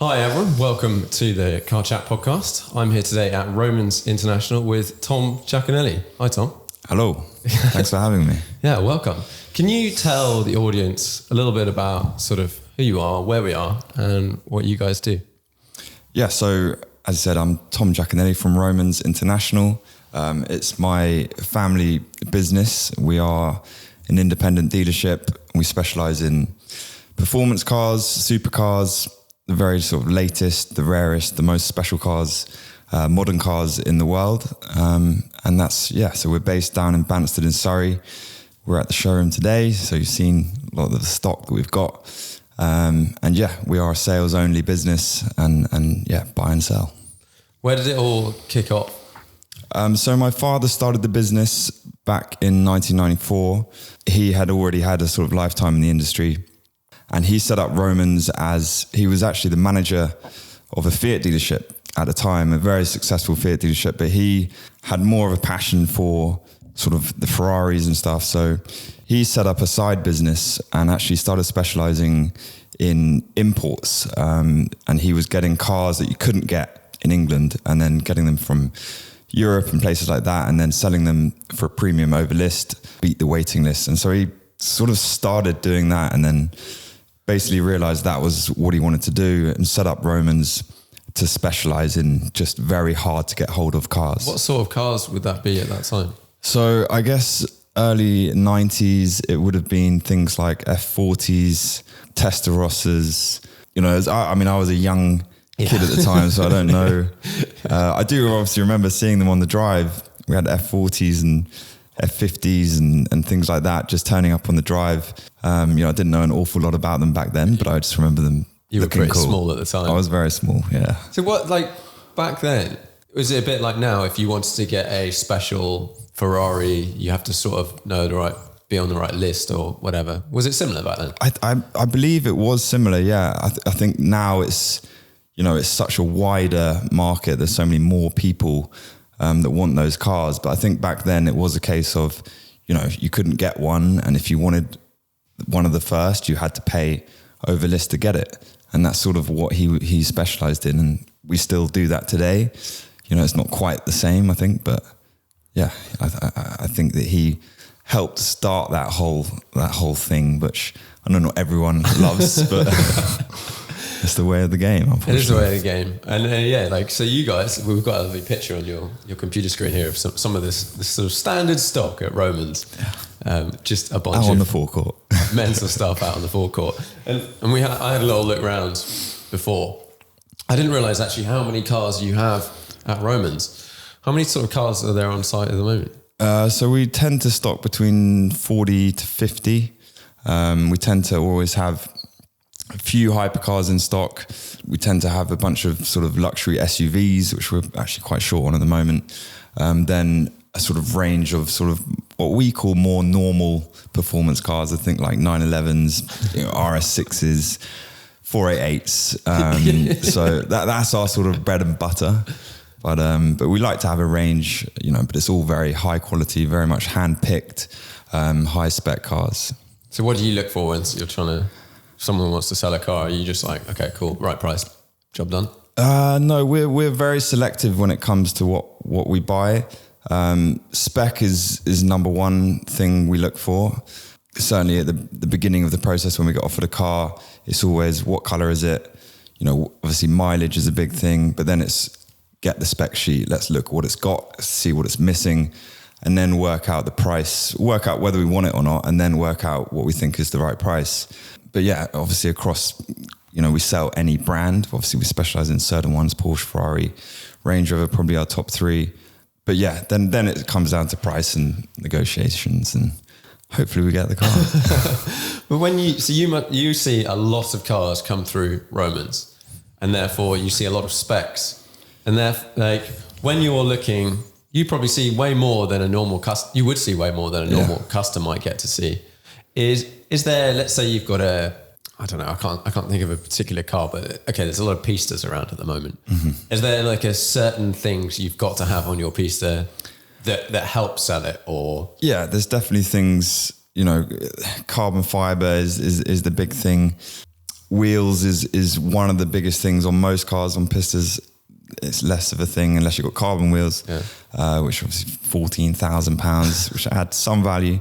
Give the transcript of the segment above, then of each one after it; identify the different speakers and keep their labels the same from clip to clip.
Speaker 1: Hi everyone, welcome to the Car Chat podcast. I'm here today at Romans International with Tom Jaconelli. Hi Tom.
Speaker 2: Hello, thanks for having me.
Speaker 1: Yeah, welcome. Can you tell the audience a little bit about sort of who you are, where we are and what you guys do?
Speaker 2: Yeah, so as I said, I'm Tom Jaconelli from Romans International. It's my family business. We are an independent dealership. We specialise in performance cars, supercars, the very sort of latest, the rarest, the most special cars, modern cars in the world. And that's, so we're based down in Banstead in Surrey. We're at the showroom today. So you've seen a lot of the stock that we've got. We are a sales only business and buy and sell.
Speaker 1: Where did it all kick off?
Speaker 2: So my father started the business back in 1994. He had already had a sort of lifetime in the industry. And he set up Romans as he was actually the manager of a Fiat dealership at the time, a very successful Fiat dealership, but he had more of a passion for sort of the Ferraris and stuff. So he set up a side business and actually started specializing in imports. And he was getting cars that you couldn't get in England and then getting them from Europe and places like that and then selling them for a premium over list, beat the waiting list. And so he sort of started doing that and then basically realized that was what he wanted to do and set up Romans to specialize in just very hard to get hold of cars.
Speaker 1: What sort of cars would that be at that time?
Speaker 2: So I guess early 90s, it would have been things like F40s, Testarossas. You know, I was a young kid at the time, so I don't know. I do obviously remember seeing them on the drive. We had F40s and F50s and things like that, just turning up on the drive. I didn't know an awful lot about them back then, but I just remember them.
Speaker 1: You were pretty small at the time.
Speaker 2: I was very small, yeah.
Speaker 1: So what, like back then, was it a bit like now, if you wanted to get a special Ferrari, you have to sort of be on the right list or whatever? Was it similar back then?
Speaker 2: I believe it was similar, yeah. I think now it's such a wider market. There's so many more people that want those cars. But I think back then it was a case of, you couldn't get one. And if you wanted one of the first, you had to pay over list to get it. And that's sort of what he specialized in. And we still do that today. It's not quite the same, I think, but yeah, I think that he helped start that whole thing, which I know not everyone loves, but it's the way of the game, unfortunately.
Speaker 1: It is the way of the game. And so you guys, we've got a lovely picture on your computer screen here of some of this sort of standard stock at Romans. Just a bunch
Speaker 2: out on the forecourt.
Speaker 1: mental stuff out on the forecourt. And I had a little look around before. I didn't realize actually how many cars you have at Romans. How many sort of cars are there on site at the moment?
Speaker 2: So we tend to stock between 40 to 50. We tend to always have a few hypercars in stock. We tend to have a bunch of sort of luxury SUVs, which we're actually quite short on at the moment. Then a sort of range of sort of what we call more normal performance cars. I think like 911s, RS6s, 488s. So that's our sort of bread and butter. But we like to have a range, but it's all very high quality, very much hand-picked, high spec cars.
Speaker 1: So what do you look for when you're someone wants to sell a car? Are you just like, okay, cool, right price, job done?
Speaker 2: No, we're very selective when it comes to what we buy. Spec is number one thing we look for. Certainly at the beginning of the process when we get offered a car, it's always what color is it? Obviously mileage is a big thing, but then it's get the spec sheet, let's look what it's got, see what it's missing, and then work out the price, work out whether we want it or not, and then work out what we think is the right price. But yeah, obviously across, we sell any brand. Obviously we specialize in certain ones, Porsche, Ferrari, Range Rover, probably our top three. But yeah, then it comes down to price and negotiations, and hopefully we get the car.
Speaker 1: But when you see a lot of cars come through Romans, and therefore you see a lot of specs, and when you're looking, you probably see way more than a normal customer. You would see way more than a normal customer might get to see. Is there? Let's say you've got I don't know. I can't think of a particular car, but okay, there's a lot of pistas around at the moment. Mm-hmm. Is there like a certain things you've got to have on your pista that help sell it, or?
Speaker 2: Yeah, there's definitely things. Carbon fiber is the big thing. wheels is one of the biggest things on most cars. On pistas, it's less of a thing unless you've got carbon wheels, which are obviously £14,000, which adds some value.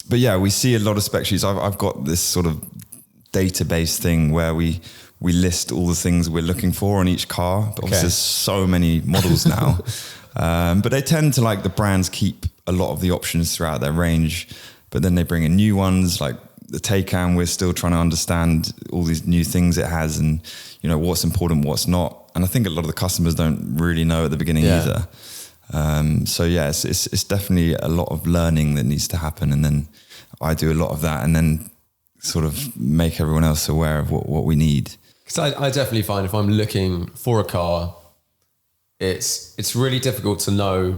Speaker 2: But yeah, we see a lot of spec sheets. I've got this sort of database thing where we list all the things we're looking for on each car. But obviously there's so many models now. But they tend to, like, the brands keep a lot of the options throughout their range, but then they bring in new ones, like the Taycan. We're still trying to understand all these new things it has and, you know, what's important, what's not. And I think a lot of the customers don't really know at the beginning either. So yeah, it's definitely a lot of learning that needs to happen. And then I do a lot of that and then sort of make everyone else aware of what we need.
Speaker 1: Because I definitely find if I'm looking for a car, it's really difficult to know,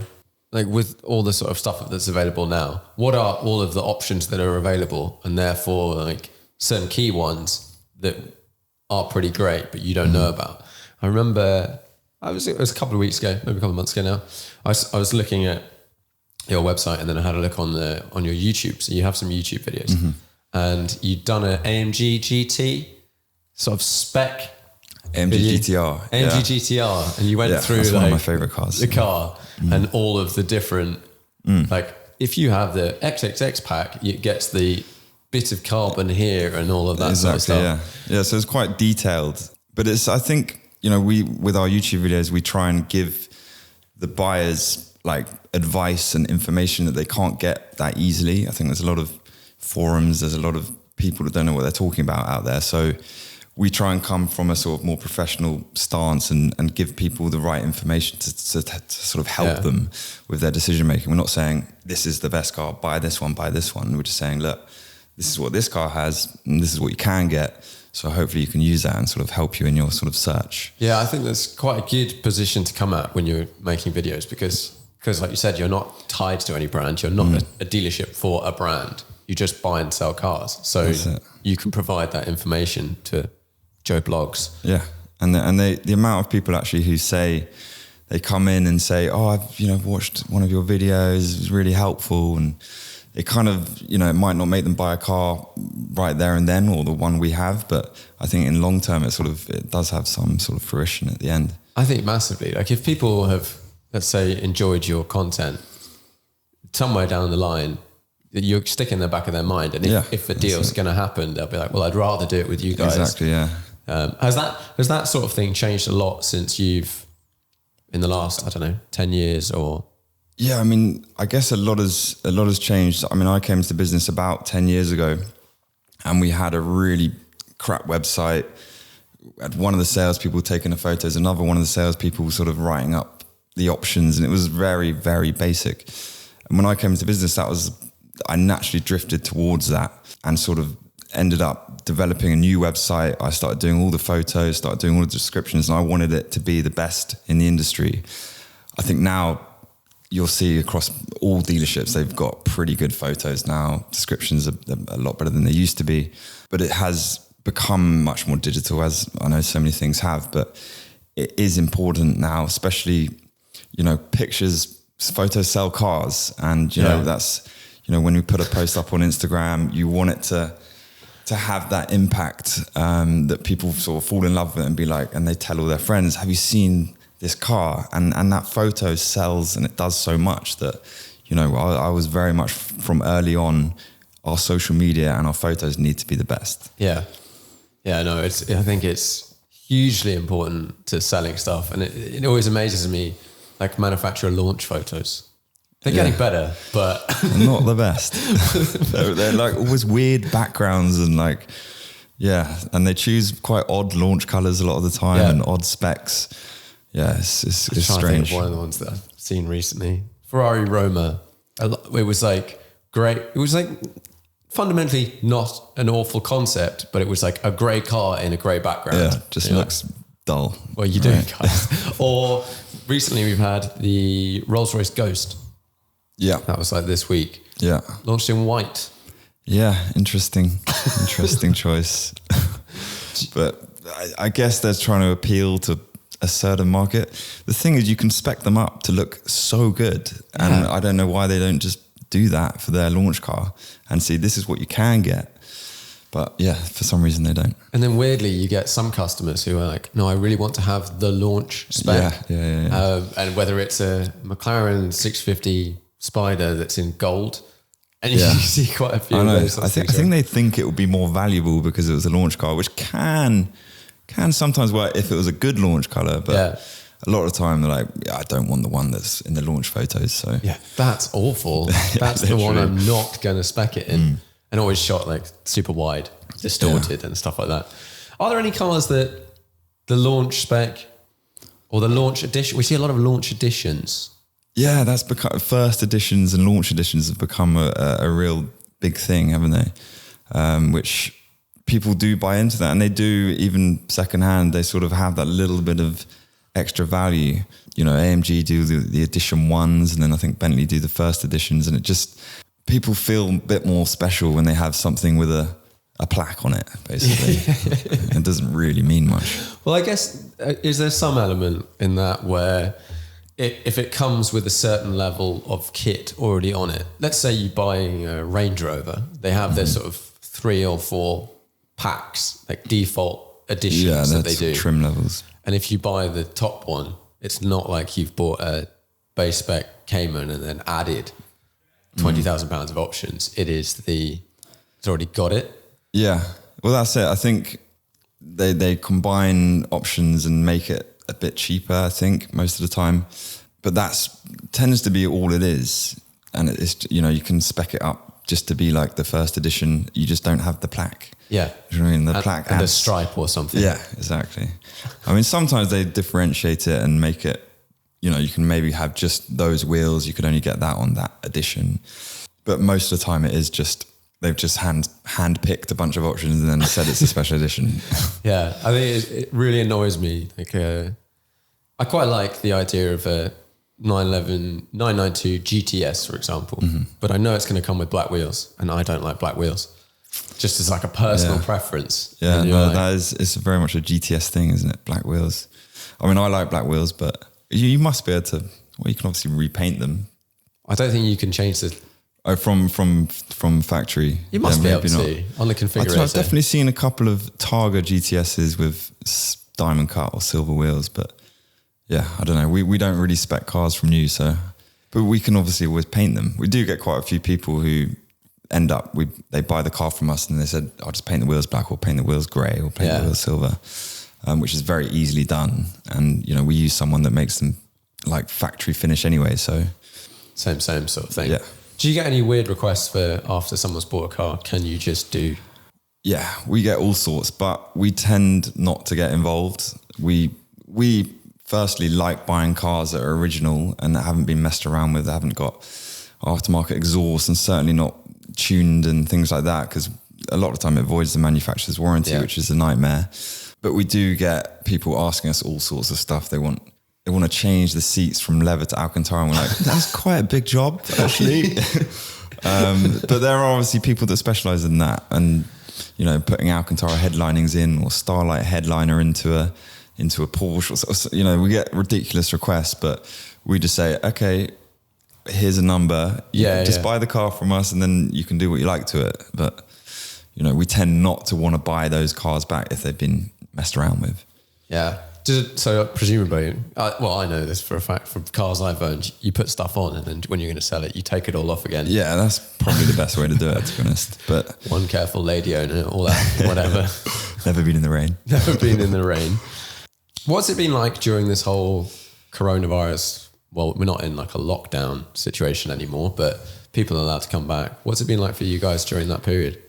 Speaker 1: like with all the sort of stuff that's available now, what are all of the options that are available, and therefore like certain key ones that are pretty great, but you don't know about. I remember it was a couple of weeks ago, maybe a couple of months ago now. I was looking at your website and then I had a look on your YouTube. So you have some YouTube videos and you'd done an AMG GT sort of spec.
Speaker 2: AMG GTR.
Speaker 1: AMG GTR. And you went through
Speaker 2: that's
Speaker 1: like
Speaker 2: one of my favorite cars.
Speaker 1: The car and all of the different, like if you have the XXX pack, it gets the bit of carbon here and all of that sort of stuff.
Speaker 2: Yeah. So it's quite detailed, but I think, you know, with our YouTube videos, we try and give the buyers like advice and information that they can't get that easily. I think there's a lot of forums, there's a lot of people that don't know what they're talking about out there. So we try and come from a sort of more professional stance and give people the right information to sort of help them with their decision making. We're not saying this is the best car, buy this one. We're just saying, look, this is what this car has and this is what you can get. So hopefully you can use that and sort of help you in your sort of search.
Speaker 1: Yeah, I think that's quite a good position to come at when you're making videos because like you said, you're not tied to any brand. You're not a dealership for a brand. You just buy and sell cars. So you can provide that information to Joe Blogs.
Speaker 2: Yeah. And the amount of people actually who say, they come in and say, oh, I've watched one of your videos, it was really helpful. And it kind of, it might not make them buy a car right there and then, or the one we have, but I think in long term, it does have some sort of fruition at the end.
Speaker 1: I think massively. Like if people have, let's say, enjoyed your content, somewhere down the line, you're sticking in the back of their mind. And if a deal's going to happen, they'll be like, well, I'd rather do it with you guys.
Speaker 2: Exactly, yeah.
Speaker 1: Has that sort of thing changed a lot since you've, in the last, 10 years or?
Speaker 2: Yeah, I mean, I guess a lot has changed. I mean, I came to the business about 10 years ago and we had a really crap website. We had one of the salespeople taking the photos, another one of the salespeople sort of writing up the options, and it was very, very basic. And when I came into business, I naturally drifted towards that and sort of ended up developing a new website. I started doing all the photos, started doing all the descriptions, and I wanted it to be the best in the industry. I think now you'll see across all dealerships, they've got pretty good photos now. Descriptions are a lot better than they used to be, but it has become much more digital, as I know so many things have, but it is important now, especially, pictures, photos sell cars. And, that's, when you put a post up on Instagram, you want it to have that impact, that people sort of fall in love with it and be like, and they tell all their friends, have you seen this car? And that photo sells, and it does so much that, I was very much from early on, our social media and our photos need to be the best.
Speaker 1: Yeah. Yeah, no, I think it's hugely important to selling stuff. And it always amazes me, like manufacturer launch photos. They're getting better, but
Speaker 2: not the best. they're like always weird backgrounds and and they choose quite odd launch colors a lot of the time and odd specs. Yeah, it's strange.
Speaker 1: Think of one of the ones that I've seen recently, Ferrari Roma. It was like great. It was like fundamentally not an awful concept, but it was like a grey car in a grey background.
Speaker 2: Yeah, just looks dull.
Speaker 1: What are you doing, guys? Or recently we've had the Rolls-Royce Ghost.
Speaker 2: Yeah.
Speaker 1: That was like this week.
Speaker 2: Yeah.
Speaker 1: Launched in white.
Speaker 2: Yeah, interesting choice. But I guess they're trying to appeal to a certain market. The thing is, you can spec them up to look so good. And I don't know why they don't just do that for their launch car and see this is what you can get. But yeah, for some reason they don't.
Speaker 1: And then weirdly, you get some customers who are like, no, I really want to have the launch spec.
Speaker 2: Yeah.
Speaker 1: And whether it's a McLaren 650 Spider that's in gold, and you see quite a few
Speaker 2: I know.
Speaker 1: of those.
Speaker 2: I think they think it would be more valuable because it was a launch car, which can sometimes work if it was a good launch colour. But a lot of the time they're like, yeah, I don't want the one that's in the launch photos. So
Speaker 1: yeah, that's awful. That's the one I'm not going to spec it in. And always shot like super wide, distorted and stuff like that. Are there any cars that the launch spec or the launch edition, we see a lot of launch editions.
Speaker 2: Yeah, that's become, first editions and launch editions have become a real big thing, haven't they? Which people do buy into that, and they do even secondhand. They sort of have that little bit of extra value. You know, AMG do the edition ones, and then I think Bentley do the first editions, and it just, people feel a bit more special when they have something with a plaque on it, basically. It doesn't really mean much.
Speaker 1: Well, I guess, is there some element in that where if it comes with a certain level of kit already on it, let's say you're buying a Range Rover, they have their sort of 3 or 4 packs, like default editions that they do.
Speaker 2: Trim levels.
Speaker 1: And if you buy the top one, it's not like you've bought a base spec Cayman and then added £20,000 of options. It's already got it. Yeah.
Speaker 2: Well, that's it. I think they combine options and make it a bit cheaper, I think, most of the time. But that's tends to be all it is. And it's, you know, you can spec it up just to be like the first edition. You just don't have the plaque.
Speaker 1: Yeah.
Speaker 2: You know what I mean? The plaque
Speaker 1: and a stripe or something.
Speaker 2: Yeah, exactly. I mean, sometimes they differentiate it and make it, you know, you can maybe have just those wheels. You could only get that on that edition. But most of the time it is just, they've just hand-picked a bunch of options and then said it's a special edition.
Speaker 1: Yeah, I think it really annoys me. Like, I quite like the idea of a 992 GTS, for example, but I know it's going to come with black wheels, and I don't like black wheels. Just as like a personal preference.
Speaker 2: Yeah, no, like, it's very much a GTS thing, isn't it? Black wheels. I mean, I like black wheels, but you must be able to, well, you can obviously repaint them.
Speaker 1: I don't think you can change the...
Speaker 2: Oh, from factory.
Speaker 1: You must be able to, on the configurator.
Speaker 2: I've definitely seen a couple of Targa GTSs with diamond cut or silver wheels, but yeah, I don't know. We don't really spec cars from new, so, but we can obviously always paint them. We do get quite a few people who end up, they buy the car from us and they said, I'll just paint the wheels black or paint the wheels grey or paint the wheels silver, which is very easily done. And, you know, we use someone that makes them like factory finish anyway, so.
Speaker 1: Same sort of thing.
Speaker 2: Yeah.
Speaker 1: Do you get any weird requests for after someone's bought a car, can you just do?
Speaker 2: Yeah, we get all sorts, but we tend not to get involved. We firstly like buying cars that are original and that haven't been messed around with, that haven't got aftermarket exhaust and certainly not tuned and things like that, because a lot of the time it voids the manufacturer's warranty, which is a nightmare. But we do get people asking us all sorts of stuff. They want to change the seats from leather to Alcantara, and we're like, that's quite a big job, actually. But there are obviously people that specialize in that, and, you know, putting Alcantara headlinings in or Starlight headliner into a Porsche, or, you know, we get ridiculous requests, but we just say, okay, here's a number. Just buy the car from us and then you can do what you like to it. But, you know, we tend not to want to buy those cars back if they've been messed around with.
Speaker 1: Yeah. So presumably, well, I know this for a fact from cars I've owned, you put stuff on and then when you're going to sell it, you take it all off again.
Speaker 2: Yeah, that's probably the best way to do it, to be honest. But
Speaker 1: one careful lady owner, all that, whatever.
Speaker 2: Never been in the rain.
Speaker 1: Never been in the rain. What's it been like during this whole coronavirus? Well, we're not in like a lockdown situation anymore, but people are allowed to come back. What's it been like for you guys during that period?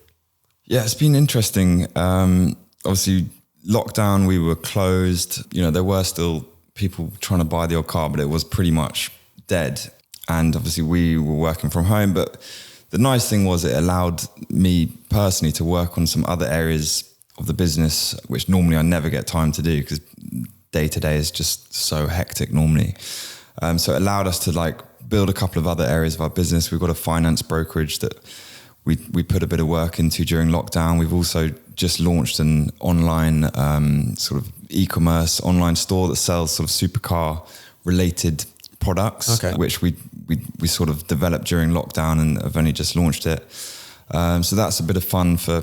Speaker 2: Yeah, it's been interesting. Obviously, lockdown, we were closed. You know, there were still people trying to buy the old car, but it was pretty much dead. And obviously we were working from home, but the nice thing was it allowed me personally to work on some other areas of the business, which normally I never get time to do because day to day is just so hectic normally. So it allowed us to like build a couple of other areas of our business. We've got a finance brokerage that we put a bit of work into during lockdown. We've also just launched an online sort of e-commerce online store that sells sort of supercar related products, which we sort of developed during lockdown and have only just launched it. So that's a bit of fun for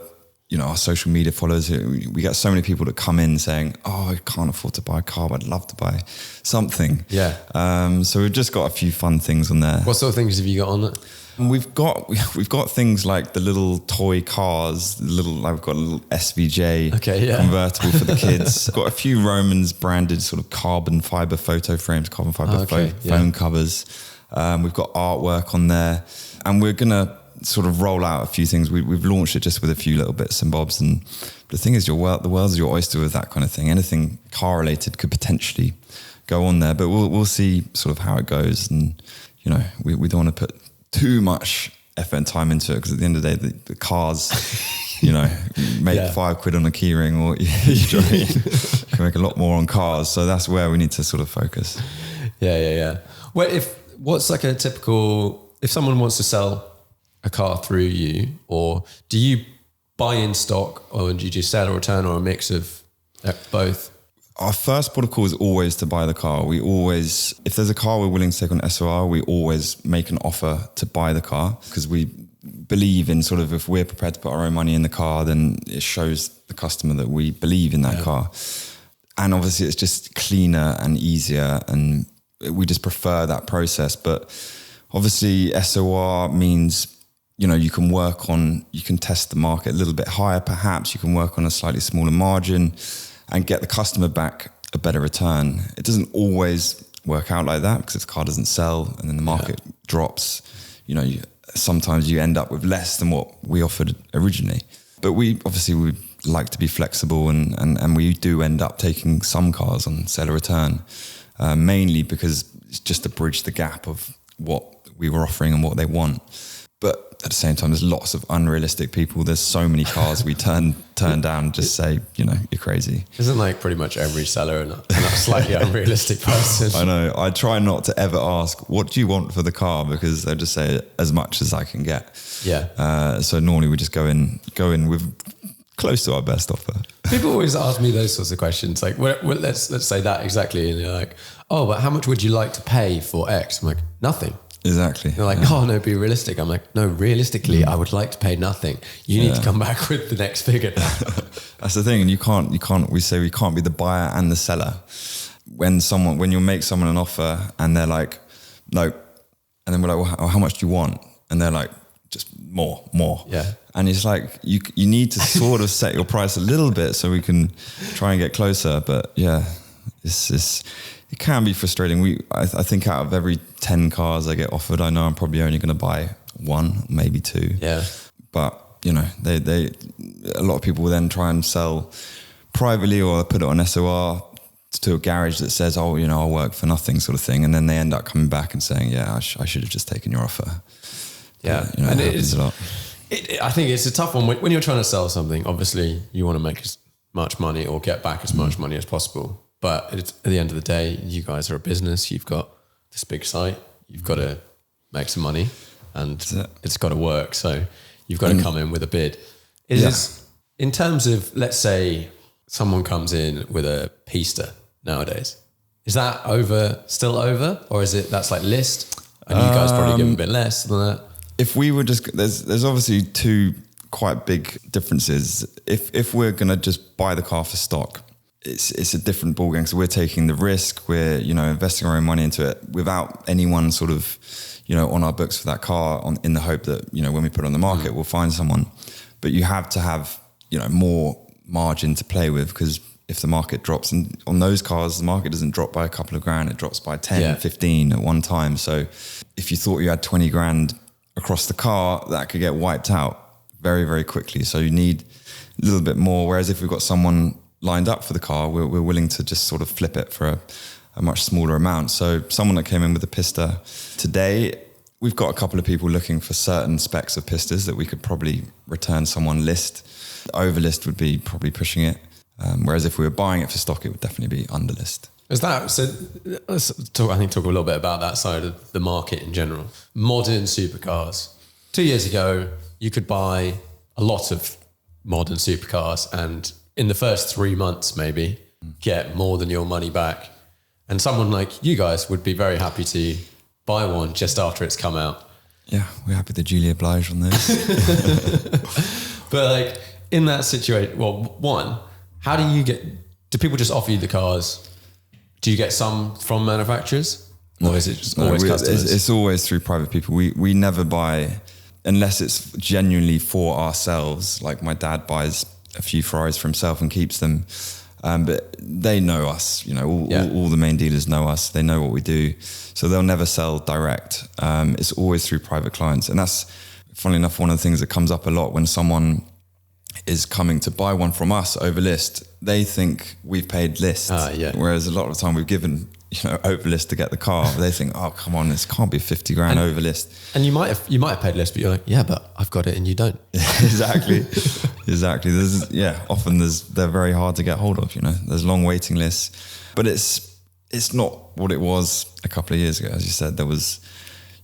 Speaker 2: our social media followers, we get so many people that come in saying, oh, I can't afford to buy a car, but I'd love to buy something.
Speaker 1: Yeah.
Speaker 2: So we've just got a few fun things on there.
Speaker 1: What sort of things have you got on it?
Speaker 2: And we've got things like the little toy cars, I've got a little SVJ convertible for the kids. Got a few Romans branded sort of carbon fiber photo frames, carbon fiber phone covers. We've got artwork on there, and we're gonna sort of roll out a few things. We've launched it just with a few little bits and bobs. And the thing is, the world's your oyster with that kind of thing. Anything car related could potentially go on there, but we'll see sort of how it goes. And we don't want to put too much effort and time into it, because at the end of the day, the cars, make £5 on a keyring, or you can make a lot more on cars. So that's where we need to sort of focus.
Speaker 1: Yeah. Well, what's like a typical, if someone wants to sell a car through you, or do you buy in stock, or do you do sell or return, or a mix of both?
Speaker 2: Our first port of call is always to buy the car. We always, if there's a car we're willing to take on SOR, we always make an offer to buy the car, because we believe in sort of, if we're prepared to put our own money in the car, then it shows the customer that we believe in that car. And obviously it's just cleaner and easier, and we just prefer that process. But obviously SOR means, you can test the market a little bit higher, perhaps. You can work on a slightly smaller margin and get the customer back a better return. It doesn't always work out like that, because if the car doesn't sell and then the market drops, sometimes you end up with less than what we offered originally. But we like to be flexible, and we do end up taking some cars on sell or return, mainly because it's just to bridge the gap of what we were offering and what they want. But at the same time, there's lots of unrealistic people. There's so many cars we turn down and just say, you're crazy.
Speaker 1: Isn't like pretty much every seller a slightly unrealistic person?
Speaker 2: I know. I try not to ever ask, what do you want for the car? Because they'll just say as much as I can get.
Speaker 1: Yeah.
Speaker 2: So normally we just go in with close to our best offer.
Speaker 1: People always ask me those sorts of questions. Like, well, let's say that exactly. And they're like, oh, but how much would you like to pay for X? I'm like, nothing.
Speaker 2: Exactly.
Speaker 1: They're like, oh no, be realistic. I'm like, no, realistically, I would like to pay nothing. You need to come back with the next figure.
Speaker 2: That's the thing. And we say we can't be the buyer and the seller. When you make someone an offer and they're like, no, and then we're like, well, how much do you want? And they're like, just more.
Speaker 1: Yeah.
Speaker 2: And it's like, you need to sort of set your price a little bit so we can try and get closer. But yeah, it can be frustrating. I think out of every 10 cars I get offered, I know I'm probably only going to buy one, maybe two.
Speaker 1: Yeah.
Speaker 2: But a lot of people will then try and sell privately, or put it on SOR to a garage that says, oh, I'll work for nothing, sort of thing. And then they end up coming back and saying, yeah, I should have just taken your offer.
Speaker 1: Yeah.
Speaker 2: And it happens a lot.
Speaker 1: I think it's a tough one. When you're trying to sell something, obviously you want to make as much money or get back as much money as possible. But at the end of the day, you guys are a business. You've got this big site. You've got to make some money, and it's got to work. So you've got to come in with a bid. In terms of, let's say someone comes in with a Pista nowadays, is that still over? Or is it, that's like list? And you guys probably give them a bit less than that?
Speaker 2: If we were just, there's obviously two quite big differences. If we're going to just buy the car for stock, it's a different ballgame. So we're taking the risk, we're, investing our own money into it without anyone sort of, on our books for that car, in the hope that, when we put it on the market, we'll find someone. But you have to have, more margin to play with, because if the market drops, and on those cars, the market doesn't drop by a couple of grand, it drops by 10, 15 at one time. So if you thought you had 20 grand across the car, that could get wiped out very, very quickly. So you need a little bit more. Whereas if we've got someone lined up for the car, we're willing to just sort of flip it for a much smaller amount. So someone that came in with a Pista today, we've got a couple of people looking for certain specs of Pistas that we could probably return someone list. Over list would be probably pushing it. Whereas if we were buying it for stock, it would definitely be under list.
Speaker 1: Is that, so let's talk a little bit about that side of the market in general. Modern supercars. 2 years ago, you could buy a lot of modern supercars and in the first 3 months, maybe get more than your money back. And someone like you guys would be very happy to buy one just after it's come out.
Speaker 2: Yeah, we're happy to Julia oblige on this.
Speaker 1: But like, in that situation, well, one, how do you do people just offer you the cars? Do you get some from manufacturers? Or is it just always customers?
Speaker 2: It's always through private people. We never buy, unless it's genuinely for ourselves. Like my dad buys a few Ferraris for himself and keeps them. But they know us, all the main dealers know us. They know what we do. So they'll never sell direct. It's always through private clients. And that's, funnily enough, one of the things that comes up a lot when someone is coming to buy one from us over list. They think we've paid list. Whereas a lot of the time we've given, over list to get the car. They think, oh, come on, this can't be 50 grand over list.
Speaker 1: And you might have paid list, but you're like, yeah, but I've got it and you don't.
Speaker 2: Exactly. Often they're very hard to get hold of, there's long waiting lists, but it's not what it was a couple of years ago. As you said,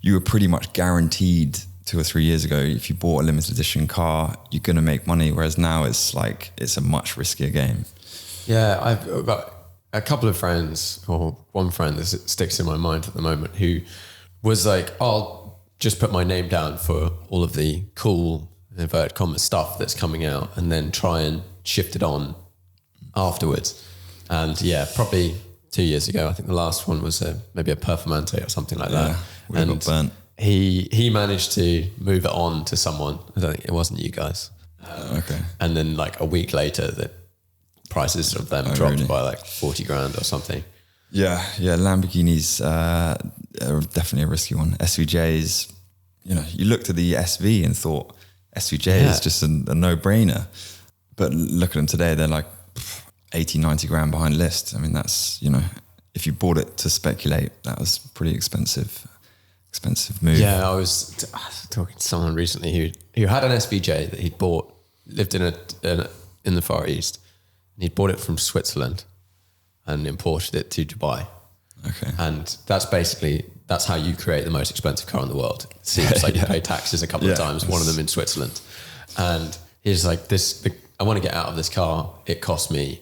Speaker 2: you were pretty much guaranteed 2 or 3 years ago, if you bought a limited edition car, you're going to make money. Whereas now it's a much riskier game.
Speaker 1: Yeah. I've got a couple of friends, or one friend that sticks in my mind at the moment, who was like, I'll just put my name down for all of the cool, inverted commas, stuff that's coming out and then try and shift it on afterwards. And yeah, probably 2 years ago, I think the last one was maybe a Performante or something like that.
Speaker 2: We got burnt.
Speaker 1: He managed to move it on to someone. I don't think it wasn't you guys.
Speaker 2: Okay.
Speaker 1: And then like a week later, the prices of them dropped by like 40 grand or something.
Speaker 2: Yeah. Lamborghinis are definitely a risky one. SVJs, you looked at the SV and thought SVJ is just a no-brainer. But look at them today, they're like 80, 90 grand behind list. I mean, that's, if you bought it to speculate, that was pretty expensive move.
Speaker 1: Yeah, I was talking to someone recently who had an SVJ that he'd bought, lived in the Far East, and he'd bought it from Switzerland and imported it to Dubai.
Speaker 2: Okay.
Speaker 1: And that's how you create the most expensive car in the world. It seems like you pay taxes a couple of times, one of them in Switzerland. And he's like, I want to get out of this car. It cost me,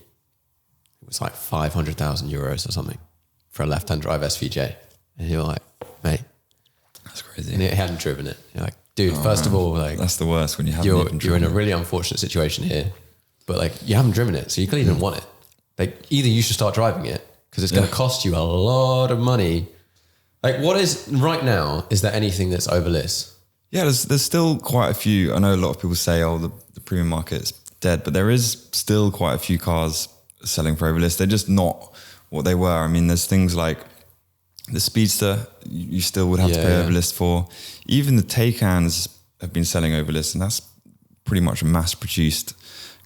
Speaker 1: it was like 500,000 euros or something for a left-hand drive SVJ. And you're like, mate,
Speaker 2: that's crazy.
Speaker 1: And he hadn't driven it. You're like, dude, first of all, like,
Speaker 2: that's the worst when you haven't even driven it.
Speaker 1: You're in a really unfortunate situation here, but like you haven't driven it, so you clearly didn't want it. Like either you should start driving it because it's going to cost you a lot of money. Like what is right now? Is there anything that's over list?
Speaker 2: Yeah, there's still quite a few. I know a lot of people say, oh, the premium market's dead, but there is still quite a few cars selling for over list. They're just not what they were. I mean, there's things like the Speedster, you still would have to pay over list for. Even the Taycans have been selling over list, and that's pretty much a mass-produced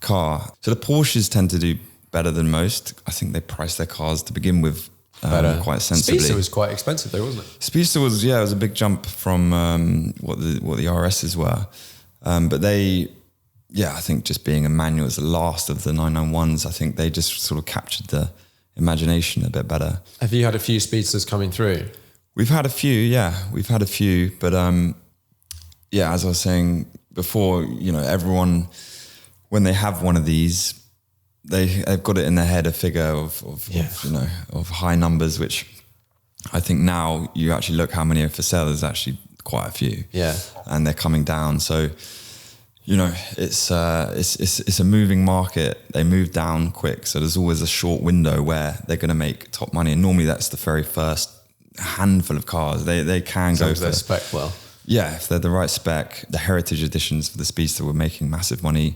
Speaker 2: car. So the Porsches tend to do better than most. I think they price their cars to begin with quite sensibly.
Speaker 1: Speedster was quite expensive though, wasn't it?
Speaker 2: Speedster was, it was a big jump from what the RSs were. But they, I think just being a manual as the last of the 991s, I think they just sort of captured the imagination a bit better.
Speaker 1: Have you had a few Speedsters coming through?
Speaker 2: We've had a few, but as I was saying before, everyone, when they have one of these, they've got it in their head, a figure of high numbers, which I think now you actually look how many are for sale, there's actually quite a few.
Speaker 1: Yeah.
Speaker 2: And they're coming down. So, it's a moving market. They move down quick. So there's always a short window where they're going to make top money. And normally that's the very first handful of cars. They can go for
Speaker 1: their spec well.
Speaker 2: Yeah, if they're the right spec. The heritage editions for the Speedster were making massive money,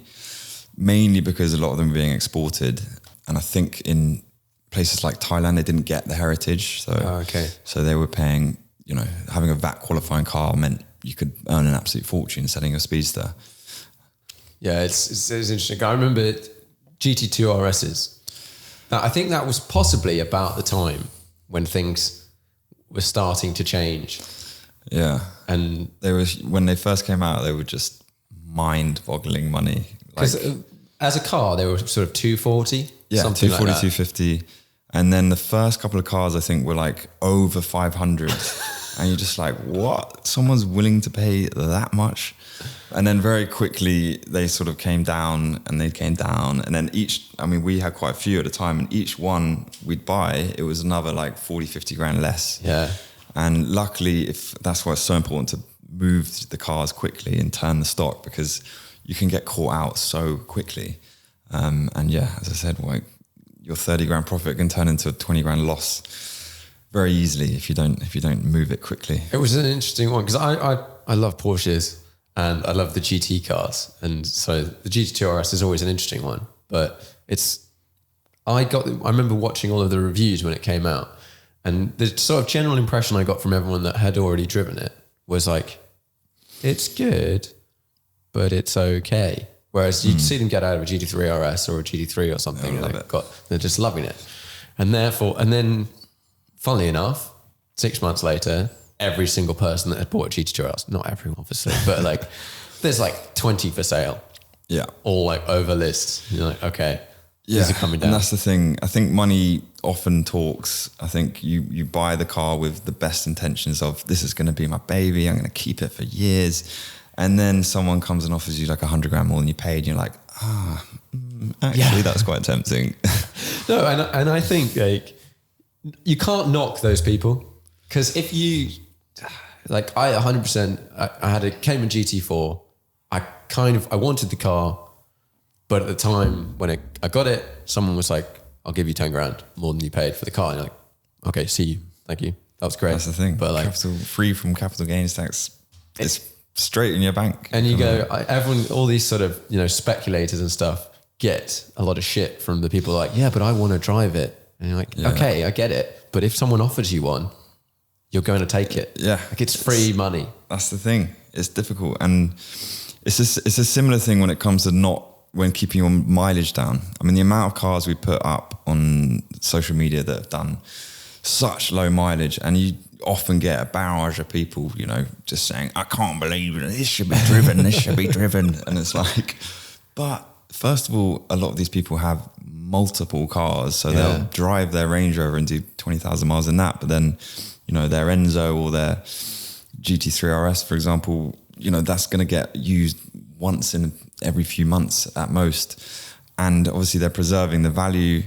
Speaker 2: mainly because a lot of them were being exported. And I think in places like Thailand, they didn't get the heritage. So they were paying, having a VAT qualifying car meant you could earn an absolute fortune selling a Speedster.
Speaker 1: Yeah, it's interesting. I remember GT2 RSs. Now, I think that was possibly about the time when things were starting to change.
Speaker 2: Yeah.
Speaker 1: And
Speaker 2: when they first came out, they were just mind-boggling money.
Speaker 1: Because as a car, they were sort of 240.
Speaker 2: Yeah,
Speaker 1: something
Speaker 2: 240,
Speaker 1: like that.
Speaker 2: 250. And then the first couple of cars, I think, were like over 500. And you're just like, what? Someone's willing to pay that much? And then very quickly, they sort of came down and they came down. And then we had quite a few at a time. And each one we'd buy, it was another like 40, 50 grand less.
Speaker 1: Yeah.
Speaker 2: And luckily, that's why it's so important to move the cars quickly and turn the stock, because you can get caught out so quickly. And yeah, as I said, like your 30 grand profit can turn into a 20 grand loss very easily if you don't move it quickly.
Speaker 1: It was an interesting one because I love Porsches and I love the GT cars, and so the GT2 RS is always an interesting one. But I remember watching all of the reviews when it came out, and the sort of general impression I got from everyone that had already driven it was like, it's good, but it's okay. Whereas you'd see them get out of a GT3 RS or a GT3 or something, and they're just loving it. And then, funnily enough, 6 months later, every single person that had bought a GT2 RS, not everyone obviously, but like there's like 20 for sale.
Speaker 2: Yeah.
Speaker 1: All like over lists. You're like, okay,
Speaker 2: yeah,
Speaker 1: these are coming down.
Speaker 2: And that's the thing. I think money often talks. I think you buy the car with the best intentions of, this is going to be my baby, I'm going to keep it for years. And then someone comes and offers you like 100 grand more than you paid. And you're like, actually, that's quite tempting.
Speaker 1: No, and I think like you can't knock those people, because if you like, I 100%, I had a Cayman GT4. I wanted the car, but at the time when I got it, someone was like, I'll give you 10 grand more than you paid for the car. And you're like, okay, see you, thank you. That was great.
Speaker 2: That's the thing.
Speaker 1: But like,
Speaker 2: free from capital gains tax. It's straight in your bank.
Speaker 1: And you go, everyone, all these sort of, speculators and stuff get a lot of shit from the people like, yeah, but I want to drive it. And you're like, okay, I get it. But if someone offers you one, you're going to take it.
Speaker 2: Yeah.
Speaker 1: Like it's free money.
Speaker 2: That's the thing. It's difficult. And it's a similar thing when it comes to when keeping your mileage down. I mean, the amount of cars we put up on social media that have done such low mileage, and you often get a barrage of people, just saying, I can't believe it, this should be driven, this should be driven. And it's like, but first of all, a lot of these people have multiple cars, so they'll drive their Range Rover and do 20,000 miles in that, but then, their Enzo or their GT3 RS, for example, that's going to get used once in every few months at most. And obviously they're preserving the value,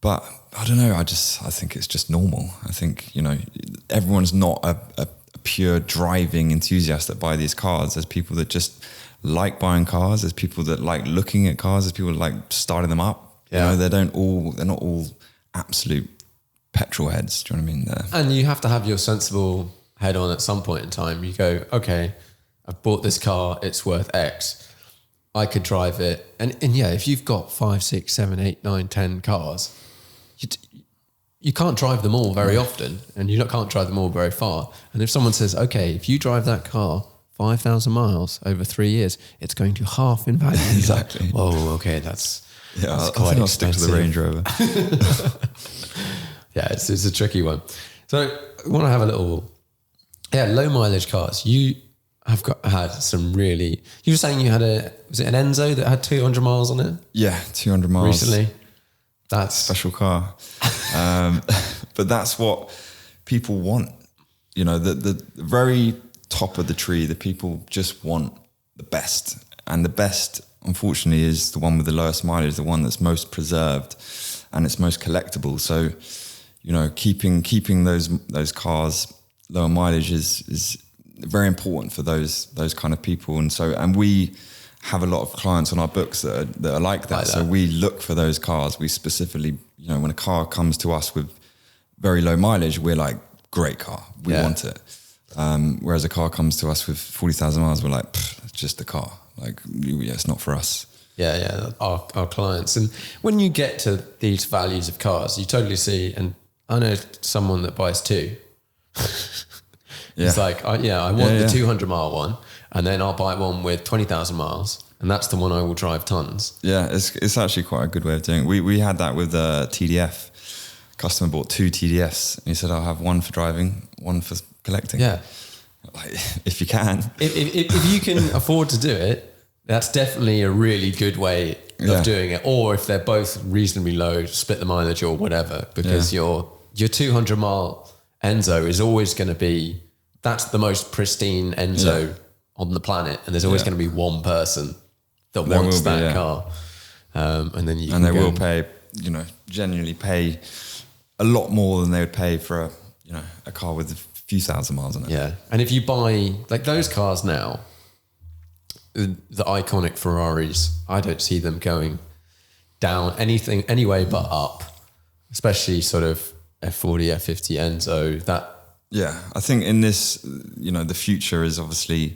Speaker 2: but I don't know. I think it's just normal. I think, everyone's not a pure driving enthusiast that buy these cars. There's people that just like buying cars. There's people that like looking at cars. There's people that like starting them up.
Speaker 1: Yeah.
Speaker 2: They're not all absolute petrol heads. Do you know what I mean?
Speaker 1: And you have to have your sensible head on at some point in time. You go, okay, I've bought this car. It's worth X. I could drive it. And yeah, if you've got 5, 6, 7, 8, 9, 10 cars, you can't drive them all very often, and you can't drive them all very far. And if someone says, okay, if you drive that car 5,000 miles over 3 years, it's going to half in value.
Speaker 2: Exactly.
Speaker 1: Like, whoa, okay, that's
Speaker 2: I
Speaker 1: quite
Speaker 2: think I'll stick to the Range Rover.
Speaker 1: Yeah, it's a tricky one. So I want to have a little, low mileage cars. You have had some really, you were saying you had was it an Enzo that had 200 miles on it?
Speaker 2: Yeah, 200 miles.
Speaker 1: Recently. That's
Speaker 2: special car. But that's what people want. The very top of the tree, the people just want the best. And the best, unfortunately, is the one with the lowest mileage, the one that's most preserved and it's most collectible. So, keeping those cars lower mileage is very important for those kind of people. And we have a lot of clients on our books that are like that. So we look for those cars. We specifically, when a car comes to us with very low mileage, we're like, great car, we want it. Whereas a car comes to us with 40,000 miles, we're like, it's just a car. Like, it's not for us.
Speaker 1: Yeah, our clients. And when you get to these values of cars, you totally see, and I know someone that buys two. It's like, I want the 200 mile one, and then I'll buy one with 20,000 miles, and that's the one I will drive tons.
Speaker 2: Yeah, it's actually quite a good way of doing it. We had that with TDF. Customer bought 2 TDFs, and he said, I'll have one for driving, one for collecting.
Speaker 1: Yeah.
Speaker 2: Like, if you can.
Speaker 1: If you can afford to do it, that's definitely a really good way of doing it. Or if they're both reasonably low, split the mileage or whatever, because your 200 mile Enzo is always going to be, that's the most pristine Enzo on the planet. And there's always going to be one person that wants that car. And then they
Speaker 2: will pay, genuinely pay a lot more than they would pay for a car with a few thousand miles on it.
Speaker 1: Yeah. And if you buy like those cars now, the iconic Ferraris, I don't see them going down anyway but up, especially sort of F40, F50, Enzo.
Speaker 2: Yeah, I think in this, the future is obviously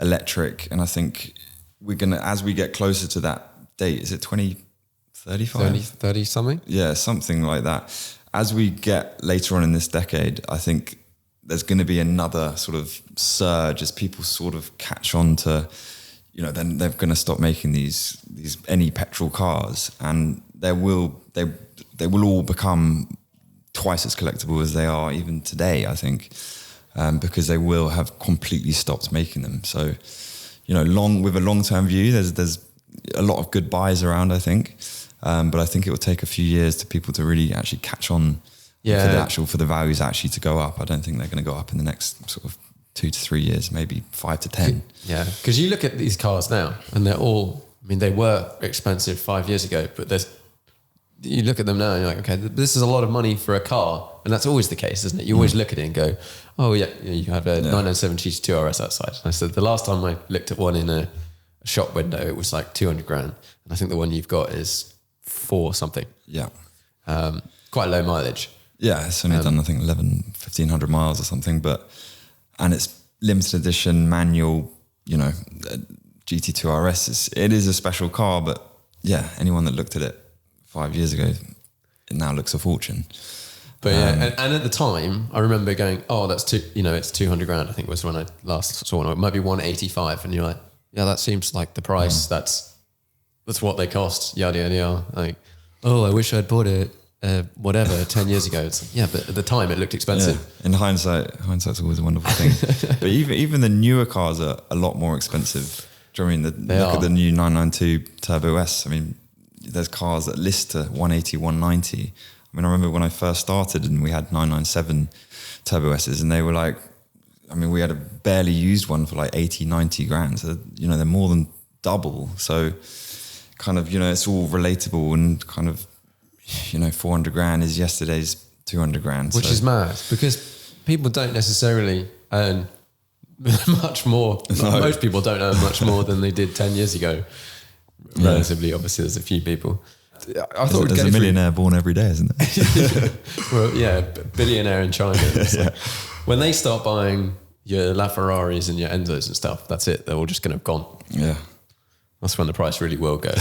Speaker 2: electric, and I think we're gonna, as we get closer to that date, is it 2035?
Speaker 1: 30 something?
Speaker 2: Yeah, something like that. As we get later on in this decade, I think there's going to be another sort of surge as people sort of catch on to, then they're going to stop making these any petrol cars, and they will all become twice as collectible as they are even today, I think, because they will have completely stopped making them. So, with a long-term view, there's a lot of good buys around, I think. But I think it will take a few years to people to really actually catch on for the values actually to go up. I don't think they're going to go up in the next sort of 2 to 3 years, maybe 5 to 10.
Speaker 1: Yeah, because you look at these cars now and they're all, they were expensive 5 years ago, but you look at them now and you're like, okay, this is a lot of money for a car. And that's always the case, isn't it? You always look at it and go, oh yeah, you have a 997 GT2 RS outside. And I said, the last time I looked at one in a shop window, it was like 200 grand. And I think the one you've got is 4 something.
Speaker 2: Yeah.
Speaker 1: Quite low mileage.
Speaker 2: Yeah, it's only done, I think, 1,500 miles or something, and it's limited edition, manual, GT2 RS. It is a special car, but yeah, anyone that looked at it 5 years ago, it now looks a fortune.
Speaker 1: But yeah, and at the time, I remember going, oh, that's it's 200 grand, I think was when I last saw one. It might be 185, and you're like, yeah, that seems like the price. That's what they cost, yada, yada, yada. Like, oh, I wish I'd bought it, 10 years ago. It's like, yeah, but at the time it looked expensive.
Speaker 2: Yeah. In hindsight's always a wonderful thing. But even the newer cars are a lot more expensive. Do you know what I mean? Look at the new 992 Turbo S. There's cars that list to 180, 190. I remember when I first started and we had 997 Turbo S's, and they were like, we had a barely used one for like 80, 90 grand. So, they're more than double. So kind of, it's all relatable, and kind of, 400 grand is yesterday's 200 grand.
Speaker 1: Which is mad, because people don't necessarily earn much more. No. Most people don't earn much more than they did 10 years ago. Relatively, obviously, there's a few people. I thought
Speaker 2: there's a millionaire born every day, isn't there?
Speaker 1: Well, yeah, billionaire in China. Like, when they start buying your LaFerraris and your Enzos and stuff, that's it. They're all just going to have gone.
Speaker 2: Yeah.
Speaker 1: That's when the price really will go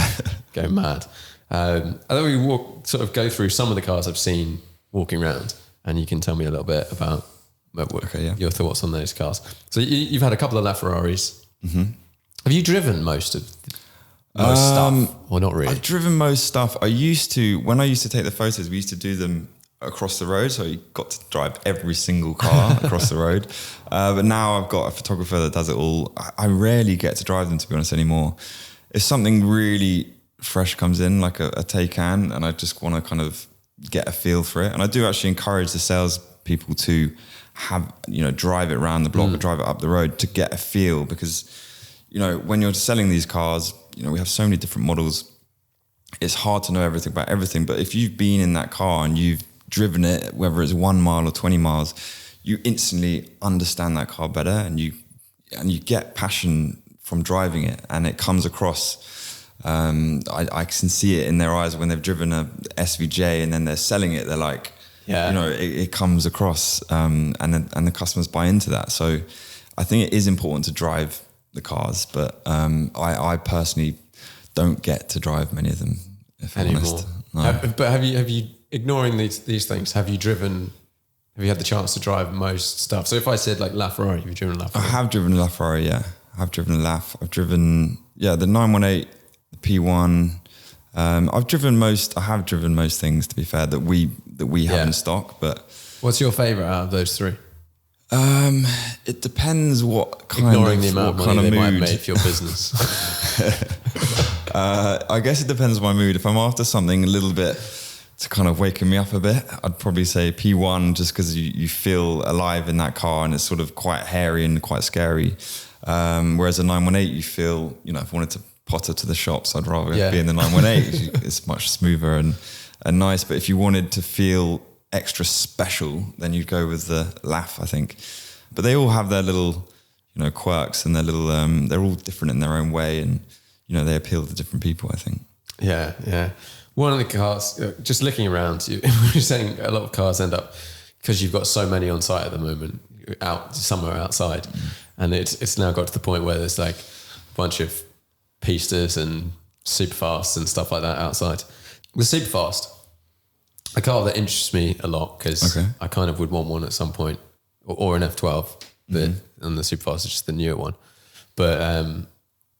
Speaker 1: mad. I thought we go through some of the cars I've seen walking around, and you can tell me a little bit about your thoughts on those cars. So you've had a couple of LaFerraris. Mm-hmm. Have you driven most stuff, or not really?
Speaker 2: I've driven most stuff. When I used to take the photos, we used to do them across the road, so you got to drive every single car across the road. But now I've got a photographer that does it all. I rarely get to drive them, to be honest, anymore. If something really fresh comes in, like a Taycan, and I just want to kind of get a feel for it. And I do actually encourage the sales people to have, drive it around the block or drive it up the road to get a feel, because, when you're selling these cars, we have so many different models. It's hard to know everything about everything, but if you've been in that car and you've driven it, whether it's 1 mile or 20 miles, you instantly understand that car better, and you get passion from driving it, and it comes across. I can see it in their eyes when they've driven a SVJ and then they're selling it. They're like, it comes across, and the customers buy into that. So I think it is important to drive the cars, but I personally don't get to drive many of them, if I'm honest. No.
Speaker 1: But have you ignoring these things? Have you had the chance to drive most stuff? So if I said like LaFerrari, have you driven a LaFerrari?
Speaker 2: I have driven a LaFerrari, yeah. I've driven a LaF. I've driven the 918, the P1. I have driven most things, to be fair, that we have in stock. But
Speaker 1: what's your favourite out of those three?
Speaker 2: It depends what kind
Speaker 1: Ignoring
Speaker 2: of
Speaker 1: the amount of money they might make for your business.
Speaker 2: I guess it depends on my mood. If I'm after something a little bit to kind of waken me up a bit, I'd probably say P1, just because you feel alive in that car, and it's sort of quite hairy and quite scary. Whereas a 918, you feel, if I wanted to potter to the shops, I'd rather be in the 918. It's much smoother and nice. But if you wanted to feel extra special, then you'd go with the LaF, I think. But they all have their little, quirks, and they're all different in their own way, and they appeal to different people, I think.
Speaker 1: Yeah. One of the cars, just looking around, you're saying a lot of cars end up, because you've got so many on site at the moment, out somewhere outside, and it's now got to the point where there's like a bunch of pistas and superfasts and stuff like that outside. With superfast, a car that interests me a lot, because I kind of would want one at some point, or an F12, but and the superfast is just the newer one. But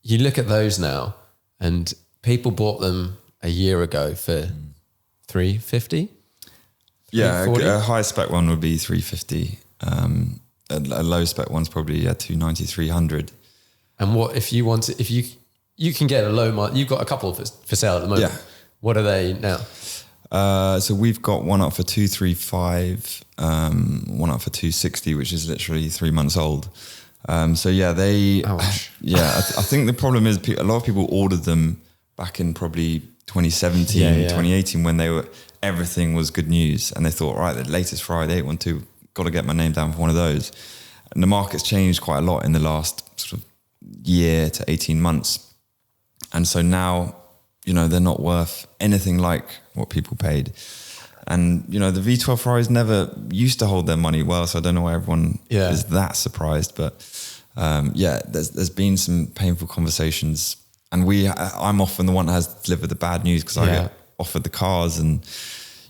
Speaker 1: you look at those now, and people bought them a year ago for 350.
Speaker 2: Yeah, a high spec one would be 350. A low spec one's probably 290, 300.
Speaker 1: And what if you want to, if you can get a low mile, you've got a couple for sale at the moment.
Speaker 2: Yeah.
Speaker 1: What are they now?
Speaker 2: So we've got one up for 235, one up for 260, which is literally 3 months old. So yeah,
Speaker 1: Ouch.
Speaker 2: I think the problem is a lot of people ordered them back in probably 2017, 2018, when everything was good news, and they thought, right, the latest Ferrari 812, got to get my name down for one of those. And the market's changed quite a lot in the last sort of year to 18 months. And so now, they're not worth anything like what people paid. And, the V12 Ferraris never used to hold their money well, so I don't know why everyone is that surprised. But there's been some painful conversations, and I'm often the one that has delivered the bad news, because I get offered the cars, and,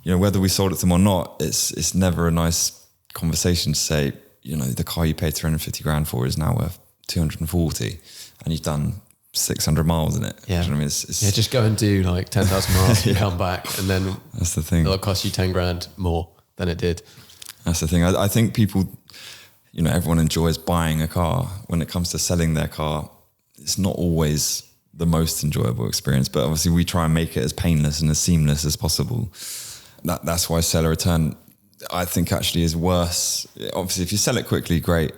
Speaker 2: whether we sold it to them or not, it's never a nice conversation to say, the car you paid 350 grand for is now worth 240, and you've done 600 miles in it.
Speaker 1: Yeah.
Speaker 2: You know what I mean? It's
Speaker 1: Just go and do like 10,000 miles and come back, and then
Speaker 2: that's the thing.
Speaker 1: It'll cost you 10 grand more than it did.
Speaker 2: That's the thing. I think people, everyone enjoys buying a car. When it comes to selling their car, it's not always the most enjoyable experience, but obviously we try and make it as painless and as seamless as possible. That's why seller return, I think, actually is worse. Obviously, if you sell it quickly, great.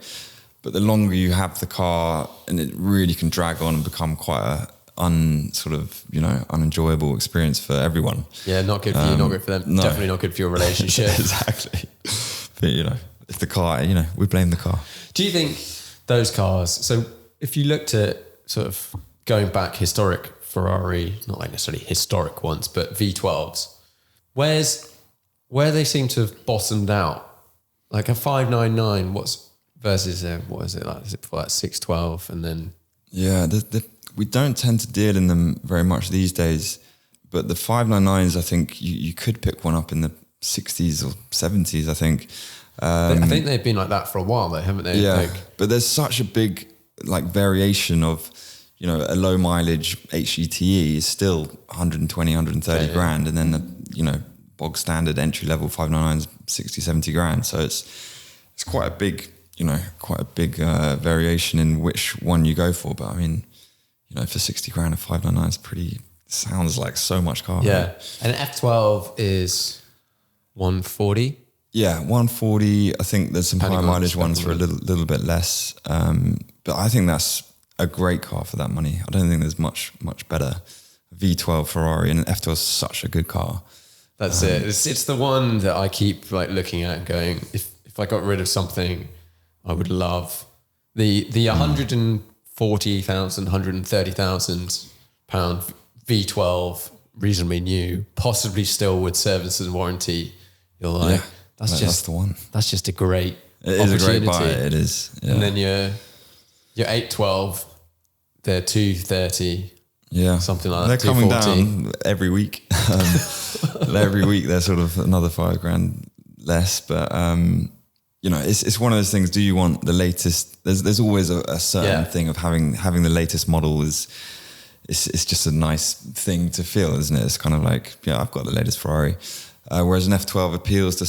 Speaker 2: But the longer you have the car, and it really can drag on and become quite a unenjoyable experience for everyone.
Speaker 1: Yeah, not good for you, not good for them. No. Definitely not good for your relationship.
Speaker 2: Exactly. But if the car, we blame the car.
Speaker 1: Do you think those cars? So if you looked at sort of going back historic Ferrari, not like necessarily historic ones, but V12s, where they seem to have bottomed out, like a 599, versus what is it like? Is it for like 612, and then we don't tend to deal in them very much these days. But the 599s, I think you could pick one up in the 60s or 70s. I think. I think they've been like that for a while, though, haven't they?
Speaker 2: Yeah, but there's such a big variation of, a low mileage HETE is still 120, 130 grand, and then the bog standard entry level 599s 60, 70 grand. So it's quite a big variation in which one you go for. But I mean, for 60 grand, a 599 sounds like so much car.
Speaker 1: Yeah. Right? And an F12 is 140.
Speaker 2: Yeah, 140. I think there's some high mileage ones for a little bit less. But I think that's a great car for that money. I don't think there's much better. V12 Ferrari, and an F12 is such a good car.
Speaker 1: That's it. It's the one that I keep looking at and going, if I got rid of something, I would love the 140,000, 130,000 pound V12, reasonably new, possibly still with service and warranty. You're like, that's
Speaker 2: the one.
Speaker 1: That's just a great
Speaker 2: It is a great buy. It is. Yeah.
Speaker 1: And then your 812, they're 230.
Speaker 2: Yeah,
Speaker 1: something like
Speaker 2: that. They're coming
Speaker 1: 240.
Speaker 2: down every week. Every week they're sort of another 5 grand less. But it's one of those things. Do you want the latest? There's always a certain thing of having the latest model is. It's just a nice thing to feel, isn't it? It's kind of like, I've got the latest Ferrari. Whereas an F12 appeals to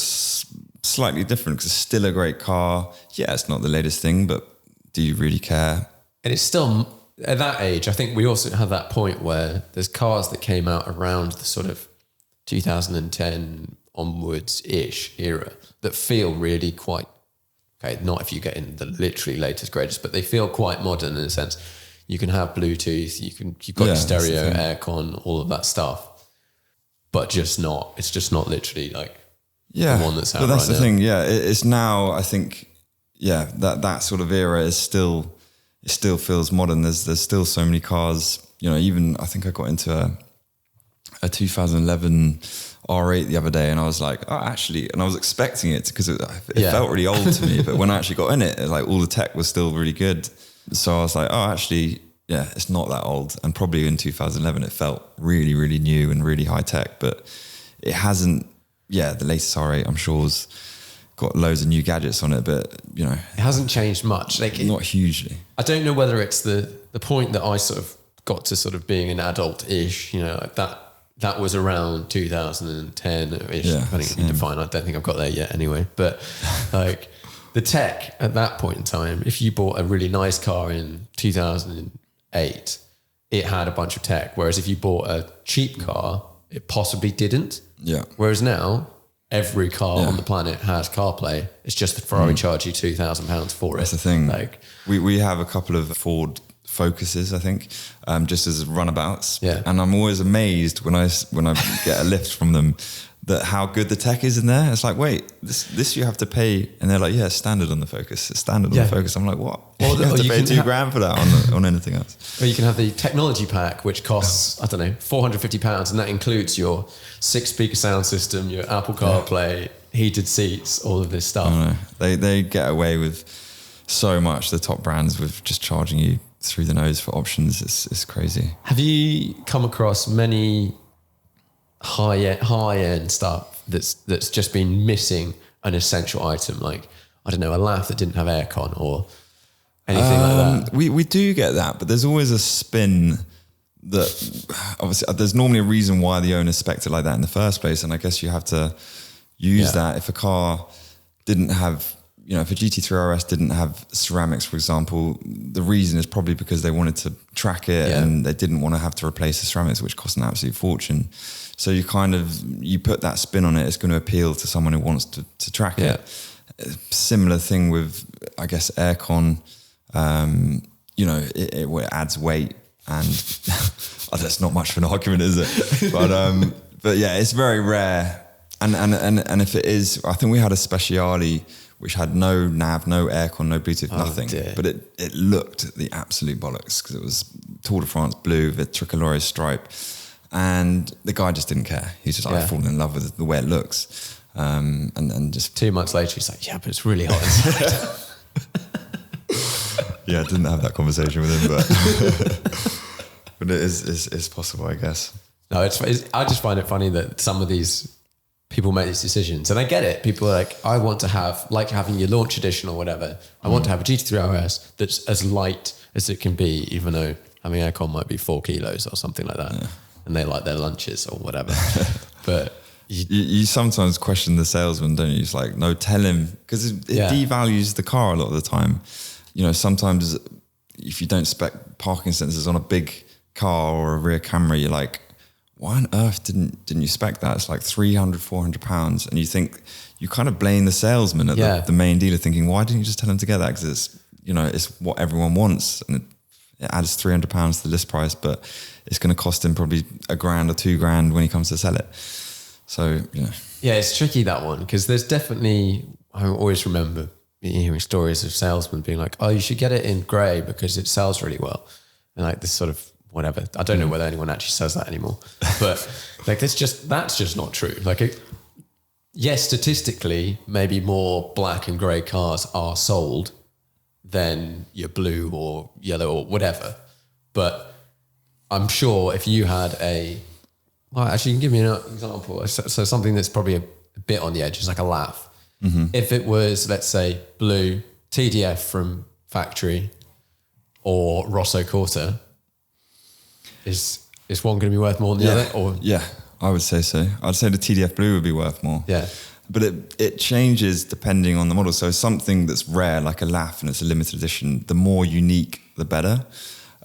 Speaker 2: slightly different, because it's still a great car. Yeah, it's not the latest thing, but do you really care?
Speaker 1: And it's still, at that age, I think we also have that point where there's cars that came out around the sort of 2010 onwards-ish era that feel really quite, not if you get in the literally latest, greatest, but they feel quite modern in a sense. You can have Bluetooth, you've got your stereo, aircon, all of that stuff, but it's just not literally like the one that's out right now.
Speaker 2: But that's the thing, it's now, I think, yeah, that sort of era is still, it still feels modern. There's still so many cars, you know, even I think I got into a 2011 R8 the other day, and I was like, oh, actually, and I was expecting it because it felt really old to me, but when I actually got in it, like all the tech was still really good. So I was like, oh, actually, yeah, it's not that old. And probably in 2011, it felt really, really new and really high tech, but it hasn't, the latest R8, I'm sure, has got loads of new gadgets on it, but, you know.
Speaker 1: It hasn't changed much. Like
Speaker 2: not hugely.
Speaker 1: I don't know whether it's the point that I sort of got to sort of being an adult-ish, you know, like that was around 2010-ish, depending on how you define. I don't think I've got there yet anyway. But like the tech at that point in time, if you bought a really nice car in 2008, it had a bunch of tech. Whereas if you bought a cheap car, it possibly didn't.
Speaker 2: Yeah.
Speaker 1: Whereas now, every car on the planet has CarPlay. It's just that Ferrari charge you £2,000 for it.
Speaker 2: That's the thing.
Speaker 1: Like
Speaker 2: we have a couple of Ford Focuses, I think, just as runabouts.
Speaker 1: Yeah.
Speaker 2: And I'm always amazed when I get a lift from them that how good the tech is in there. It's like, wait, this you have to pay, and they're like, yeah, standard on the Focus. It's standard on the Focus. I'm like, what?
Speaker 1: Or
Speaker 2: you have to pay $2,000 for that on anything else.
Speaker 1: Or you can have the technology pack, which costs, I don't know, £450, and that includes your 6-speaker sound system, your Apple CarPlay, heated seats, all of this stuff.
Speaker 2: I don't know. They get away with so much, the top brands, with just charging you through the nose for options. It's crazy.
Speaker 1: Have you come across many high end stuff that's just been missing an essential item, like, I don't know, a lamp that didn't have aircon or anything like that?
Speaker 2: We do get that, but there's always a spin that obviously there's normally a reason why the owner spec'd it like that in the first place, and I guess you have to use that. If a car didn't have, you know, if a GT3 RS didn't have ceramics, for example, the reason is probably because they wanted to track it and they didn't want to have to replace the ceramics, which cost an absolute fortune. So you put that spin on it, it's going to appeal to someone who wants to track it. Similar thing with, I guess, aircon. You know, it adds weight, and that's not much of an argument, is it? But yeah, it's very rare. And if it is, I think we had a Speciale which had no nav, no aircon, no Bluetooth, nothing. Dear. But it looked the absolute bollocks because it was Tour de France blue, the tricolore stripe. And the guy just didn't care. He's just like fallen in love with the way it looks. And just
Speaker 1: 2 months later, he's like, yeah, but it's really hot inside.
Speaker 2: Yeah, I didn't have that conversation with him, but it is possible, I guess.
Speaker 1: No, I just find it funny that some of these people make these decisions, and I get it. People are like, I want to have, like having your launch edition or whatever, I want to have a GT3 RS that's as light as it can be, even though having aircon might be 4 kilos or something like that. Yeah. And they like their lunches or whatever. But
Speaker 2: you sometimes question the salesman, don't you? It's like, no, tell him, because it devalues the car a lot of the time. You know, sometimes if you don't spec parking sensors on a big car or a rear camera, you're like, why on earth didn't you spec that? It's like £300-400, and you think, you kind of blame the salesman at the main dealer, thinking, why didn't you just tell him to get that? Because it's, you know, it's what everyone wants, and it adds £300 to the list price, but it's going to cost him probably $1,000 or $2,000 when he comes to sell it. So, you know.
Speaker 1: Yeah, it's tricky, that one, because there's definitely, I always remember hearing stories of salesmen being like, oh, you should get it in grey because it sells really well. And like this sort of whatever. I don't know whether anyone actually says that anymore, but like that's just not true. Like, yes, statistically, maybe more black and grey cars are sold than your blue or yellow or whatever. But I'm sure if you had actually, you can give me an example. So something that's probably a bit on the edge is like a laugh. Mm-hmm. If it was, let's say, blue TDF from factory or Rosso Corsa, is one going to be worth more than the other? Or
Speaker 2: yeah, I would say so. I'd say the TDF blue would be worth more.
Speaker 1: Yeah.
Speaker 2: But it changes depending on the model. So something that's rare, like a laugh, and it's a limited edition, the more unique, the better.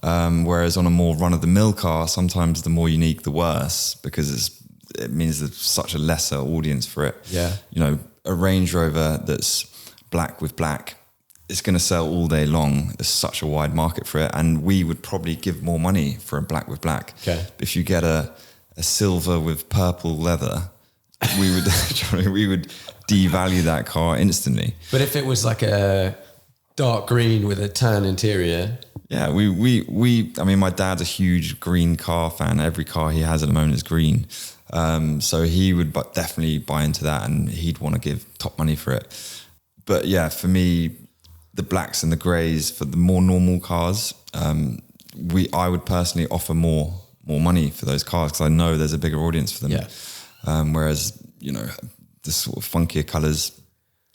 Speaker 2: Whereas on a more run-of-the-mill car, sometimes the more unique, the worse, because it means there's such a lesser audience for it.
Speaker 1: Yeah.
Speaker 2: You know, a Range Rover that's black with black, it's going to sell all day long. There's such a wide market for it. And we would probably give more money for a black with black.
Speaker 1: Okay.
Speaker 2: If you get a silver with purple leather, we would devalue that car instantly.
Speaker 1: But if it was like dark green with a tan interior.
Speaker 2: Yeah, I mean, my dad's a huge green car fan. Every car he has at the moment is green. So he would definitely buy into that, and he'd want to give top money for it. But yeah, for me, the blacks and the greys for the more normal cars, I would personally offer more money for those cars because I know there's a bigger audience for them.
Speaker 1: Yeah.
Speaker 2: Whereas, you know, the sort of funkier colours,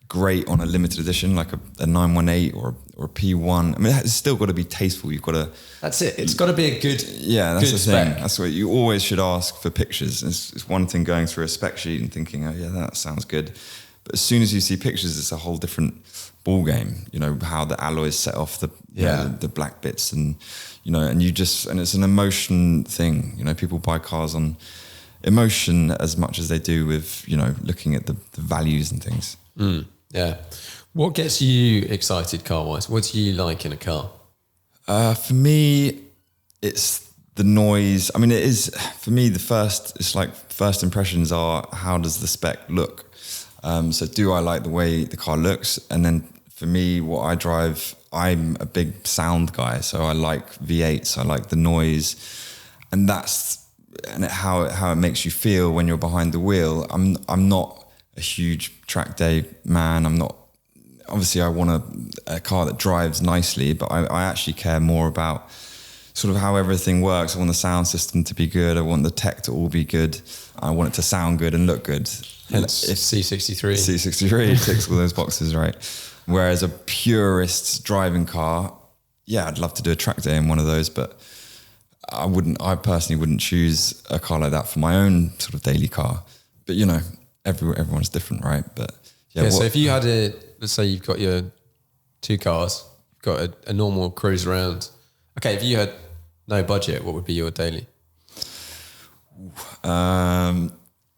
Speaker 2: great on a limited edition like a 918 or a P1. I mean, it's still got to be tasteful. You've got to.
Speaker 1: That's it. It's got to be a good.
Speaker 2: Yeah, that's
Speaker 1: good
Speaker 2: the
Speaker 1: spec.
Speaker 2: thing. That's what you always should ask for pictures. It's one thing going through a spec sheet and thinking, oh yeah, that sounds good. But as soon as you see pictures, it's a whole different ball game. You know how the alloys set off the the black bits, and you know, and it's an emotion thing. You know, people buy cars on emotion as much as they do with, you know, looking at the values and things.
Speaker 1: Yeah. What gets you excited car-wise? What do you like in a car?
Speaker 2: For me, it's the noise. I mean, it is, for me, first impressions are, how does the spec look? So do I like the way the car looks? And then for me, what I drive, I'm a big sound guy. So I like V8s, I like the noise. And how it makes you feel when you're behind the wheel. I'm not a huge track day man. I'm not, obviously I want a car that drives nicely, but I actually care more about sort of how everything works. I want the sound system to be good. I want the tech to all be good. I want it to sound good and look good.
Speaker 1: Hence C63.
Speaker 2: C63 ticks all those boxes, right? Whereas a purist driving car, yeah, I'd love to do a track day in one of those, but I personally wouldn't choose a car like that for my own sort of daily car. But you know, everyone's different, right? But yeah.
Speaker 1: So if you had let's say you've got your two cars, you've got a normal cruise around. Okay, if you had no budget, what would be your daily?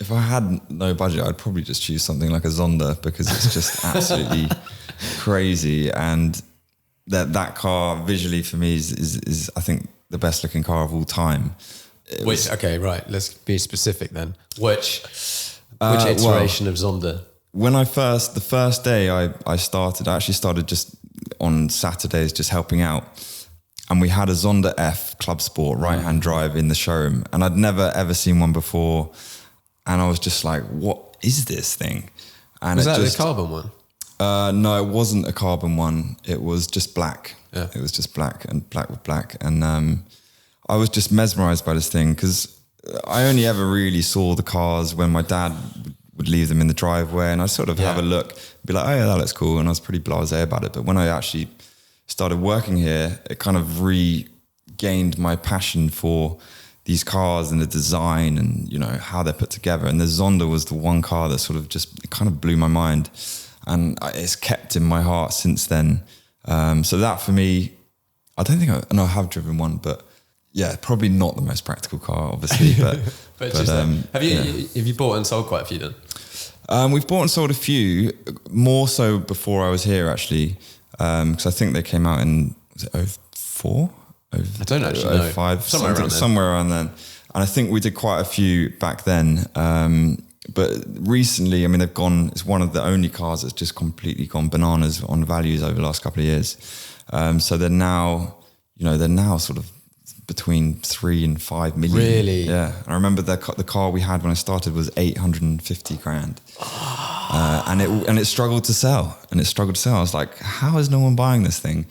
Speaker 2: If I had no budget, I'd probably just choose something like a Zonda because it's just absolutely crazy. And that car visually for me is I think the best looking car of all time.
Speaker 1: Okay, right. Let's be specific then. Which iteration of Zonda?
Speaker 2: When the first day I actually started just on Saturdays just helping out. And we had a Zonda F Club Sport right-hand drive in the showroom. And I'd never ever seen one before. And I was just like, what is this thing? And
Speaker 1: was that the carbon one?
Speaker 2: No, it wasn't a carbon one. It was just black.
Speaker 1: Yeah.
Speaker 2: It was just black and black with black. And I was just mesmerized by this thing because I only ever really saw the cars when my dad would leave them in the driveway, and I'd sort of have a look, be like, oh yeah, that looks cool. And I was pretty blasé about it. But when I actually started working here, it kind of regained my passion for these cars and the design and, you know, how they're put together. And the Zonda was the one car that sort of it kind of blew my mind. And it's kept in my heart since then. So that for me, I don't think I have driven one, but yeah, probably not the most practical car, obviously. But
Speaker 1: have you bought and sold quite a few then?
Speaker 2: We've bought and sold a few, more so before I was here actually, because I think they came out in, was it 04?
Speaker 1: I don't actually know.
Speaker 2: 05, somewhere around then. And I think we did quite a few back then. But recently, I mean, it's one of the only cars that's just completely gone bananas on values over the last couple of years. So they're now sort of between 3 and 5 million.
Speaker 1: Really?
Speaker 2: Yeah. I remember the car we had when I started was 850 grand. And it struggled to sell. I was like, how is no one buying this thing?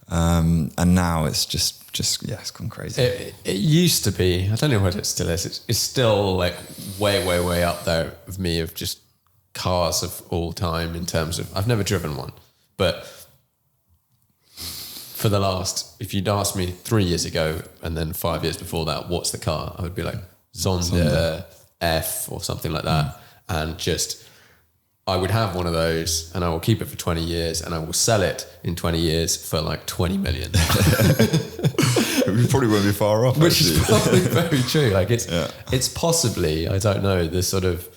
Speaker 2: And now it's just it's gone crazy.
Speaker 1: It used to be, I don't know what it still is. It's still like way up there of me of just cars of all time in terms of, I've never driven one, but for the last, if you'd asked me 3 years ago and then 5 years before that, what's the car? I would be like Zonda F or something like that. And just, I would have one of those and I will keep it for 20 years and I will sell it in 20 years for like 20 million.
Speaker 2: We probably won't be far off.
Speaker 1: Which is probably very true. Like it's possibly, I don't know, the sort of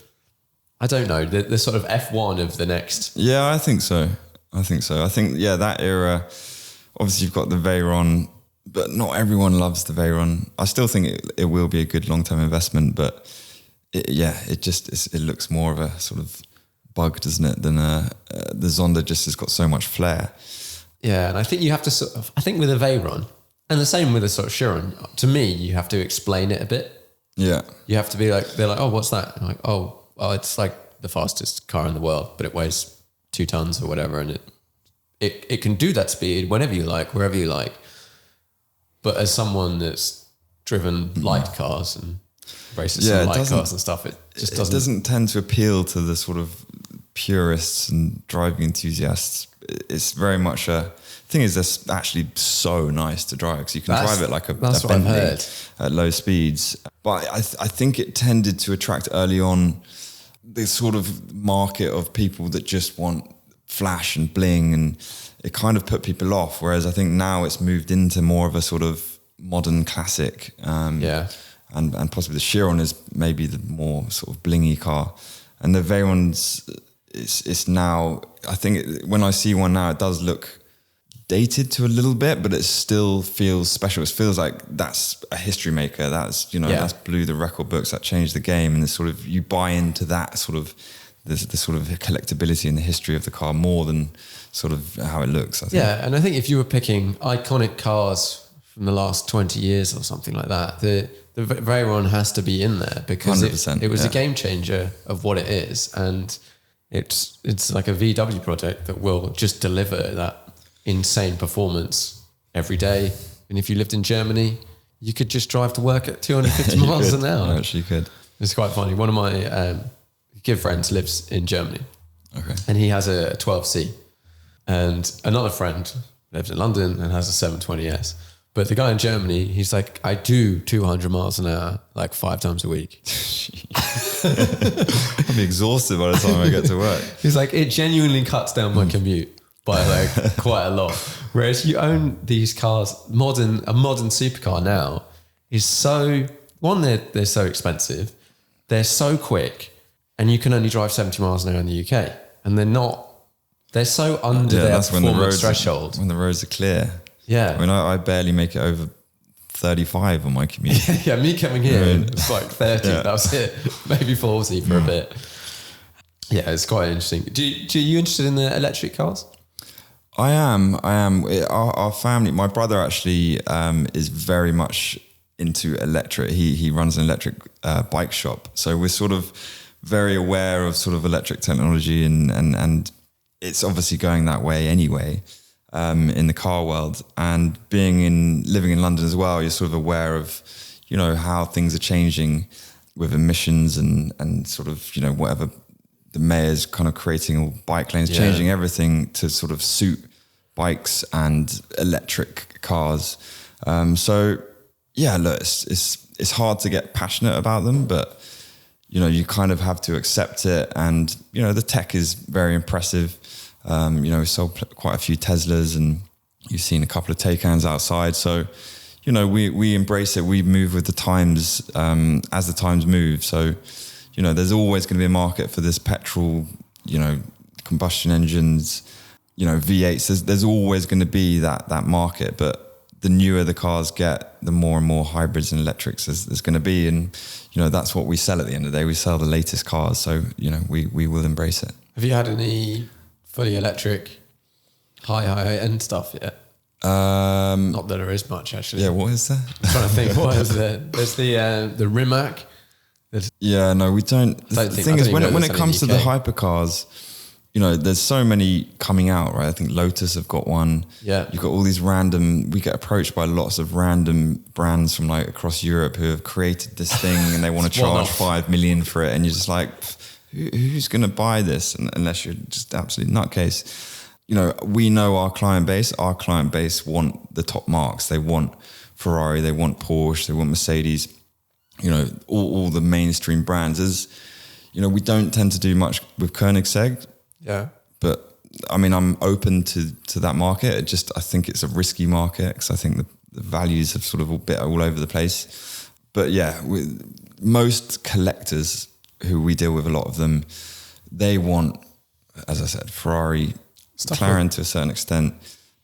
Speaker 1: F1 of the next.
Speaker 2: Yeah, I think so. I think, that era, obviously you've got the Veyron, but not everyone loves the Veyron. I still think it will be a good long-term investment, but it looks more of a sort of bug, doesn't it, than the Zonda just has got so much flair.
Speaker 1: Yeah, and I think you have to sort of, I think with a Veyron, and the same with a sort of Chiron, to me, you have to explain it a bit.
Speaker 2: Yeah.
Speaker 1: You have to be like, they're like, oh, what's that? I'm like, oh, well, it's like the fastest car in the world, but it weighs 2 tons or whatever. And it can do that speed whenever you like, wherever you like. But as someone that's driven light cars and races some light cars and stuff, it just doesn't.
Speaker 2: It doesn't tend to appeal to the sort of purists and driving enthusiasts. It's very much a thing. Is this actually so nice to drive because you can drive it like a Bentley at low speeds. But I think it tended to attract early on this sort of market of people that just want flash and bling, and it kind of put people off. Whereas I think now it's moved into more of a sort of modern classic. And possibly the Chiron is maybe the more sort of blingy car, and the Veyrons. It's now, I think when I see one now, it does look dated to a little bit, but it still feels special. It feels like that's a history maker. That's, that's blew the record books, that changed the game. And it's sort of, you buy into that sort of, the sort of collectability and the history of the car more than sort of how it looks, I think.
Speaker 1: Yeah, and I think if you were picking iconic cars from the last 20 years or something like that, the Veyron has to be in there because it was a game changer of what it is. And it's like a VW project that will just deliver that insane performance every day. And if you lived in Germany, you could just drive to work at 250 miles an hour.
Speaker 2: You actually could.
Speaker 1: It's quite funny. One of my good friends lives in Germany.
Speaker 2: Okay.
Speaker 1: And he has a 12C. And another friend lives in London and has a 720S. But the guy in Germany, he's like, I do 200 miles an hour like 5 times a week.
Speaker 2: I'll be exhausted by the time I get to work.
Speaker 1: He's like, it genuinely cuts down my commute by like quite a lot. Whereas you own these cars, a modern supercar now is so, one, they're so expensive, they're so quick, and you can only drive 70 miles an hour in the UK. And they're so under their performance threshold.
Speaker 2: When the roads are clear.
Speaker 1: Yeah.
Speaker 2: I mean, I barely make it over 35 on my commute.
Speaker 1: Yeah, me coming here, it's like 30, that was it. Maybe 40 for a bit. Yeah, it's quite interesting. Are you interested in the electric cars?
Speaker 2: I am. Our family, my brother actually is very much into electric. He runs an electric bike shop. So we're sort of very aware of sort of electric technology and it's obviously going that way anyway. In the car world, and living in London as well, you're sort of aware of, how things are changing with emissions and sort of, whatever the mayor's kind of creating all bike lanes, changing everything to sort of suit bikes and electric cars. Look, it's hard to get passionate about them, but you kind of have to accept it. And, the tech is very impressive. We sold quite a few Teslas and you've seen a couple of Taycans outside. So, we embrace it. We move with the times as the times move. So, there's always going to be a market for this petrol, combustion engines, V8s. There's always going to be that market. But the newer the cars get, the more and more hybrids and electrics there's going to be. And, that's what we sell at the end of the day. We sell the latest cars. So, we will embrace it.
Speaker 1: Have you had any fully electric, high end stuff yet? Not that there is much actually.
Speaker 2: Yeah, what is that?
Speaker 1: I'm trying to think. What is there? There's the Rimac.
Speaker 2: No, we don't. The thing is, when it comes to the hypercars, there's so many coming out, right? I think Lotus have got one.
Speaker 1: Yeah,
Speaker 2: you've got all these we get approached by lots of random brands from like across Europe who have created this thing and they want to charge 5 million for it, and you're just like, who's going to buy this unless you're just absolutely nutcase? We know our client base. Our client base want the top marks. They want Ferrari, they want Porsche, they want Mercedes, all the mainstream brands. We don't tend to do much with Koenigsegg.
Speaker 1: Yeah.
Speaker 2: But I mean, I'm open to that market. I think it's a risky market because I think the values have sort of a bit all over the place. But yeah, most collectors who we deal with, a lot of them, they want, as I said, Ferrari, McLaren to a certain extent,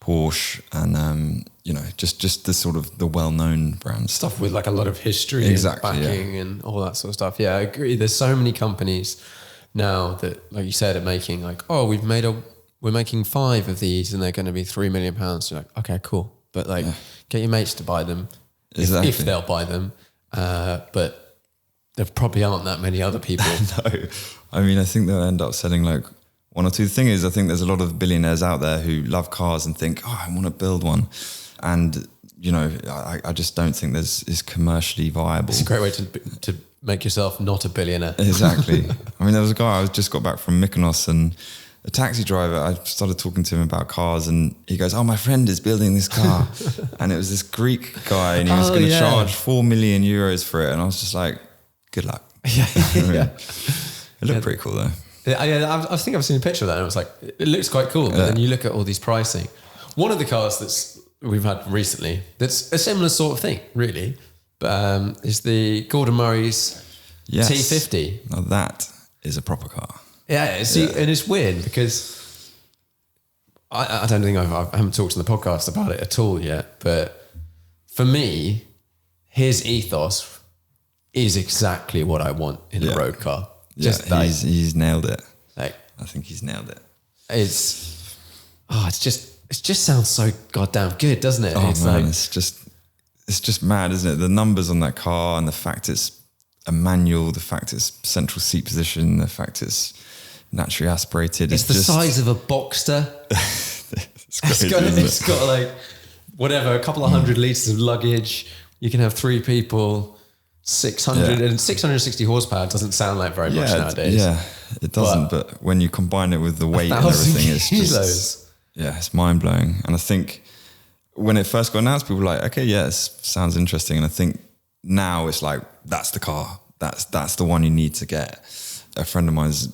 Speaker 2: Porsche, and just the sort of the well-known brands.
Speaker 1: Stuff with like a lot of history, and backing, and all that sort of stuff. Yeah, I agree. There's so many companies now that, like you said, are making like, we've made a we're making 5 of these and they're going to be £3 million. You're like, okay, cool. But like, get your mates to buy them if they'll buy them. But there probably aren't that many other people.
Speaker 2: No, I mean, I think they'll end up selling like 1 or 2. The thing is, I think there's a lot of billionaires out there who love cars and think, oh, I want to build one. And, you know, I just don't think it's commercially viable.
Speaker 1: It's a great way to make yourself not a billionaire.
Speaker 2: Exactly. I mean, there was a guy, I just got back from Mykonos, and a taxi driver, I started talking to him about cars, and he goes, oh, my friend is building this car. And it was this Greek guy, and he was going to charge 4 million euros for it. And I was just like, good luck.
Speaker 1: Yeah.
Speaker 2: It looked pretty cool though.
Speaker 1: I think I've seen a picture of that, and I was like, it looks quite cool. But then you look at all these pricing. One of the cars we've had recently that's a similar sort of thing, really, but is the Gordon Murray's T50.
Speaker 2: Now that is a proper car.
Speaker 1: Yeah, and it's weird because I don't think I haven't talked on the podcast about it at all yet, but for me, his ethos is exactly what I want in a road car. He's nailed it. Like, I think he's nailed it. It just sounds so goddamn good, doesn't it?
Speaker 2: Oh man, it's just mad, isn't it? The numbers on that car, and the fact it's a manual, the fact it's central seat position, the fact it's naturally aspirated.
Speaker 1: It's the size of a Boxster. It's got like whatever, a couple of 100 litres of luggage. You can have 3 people. 660 horsepower doesn't sound like very much nowadays.
Speaker 2: Yeah, it doesn't. But when you combine it with the weight and everything, it's just it's mind blowing. And I think when it first got announced, people were like, okay, it sounds interesting. And I think now it's like, that's the car. That's the one you need to get. A friend of mine's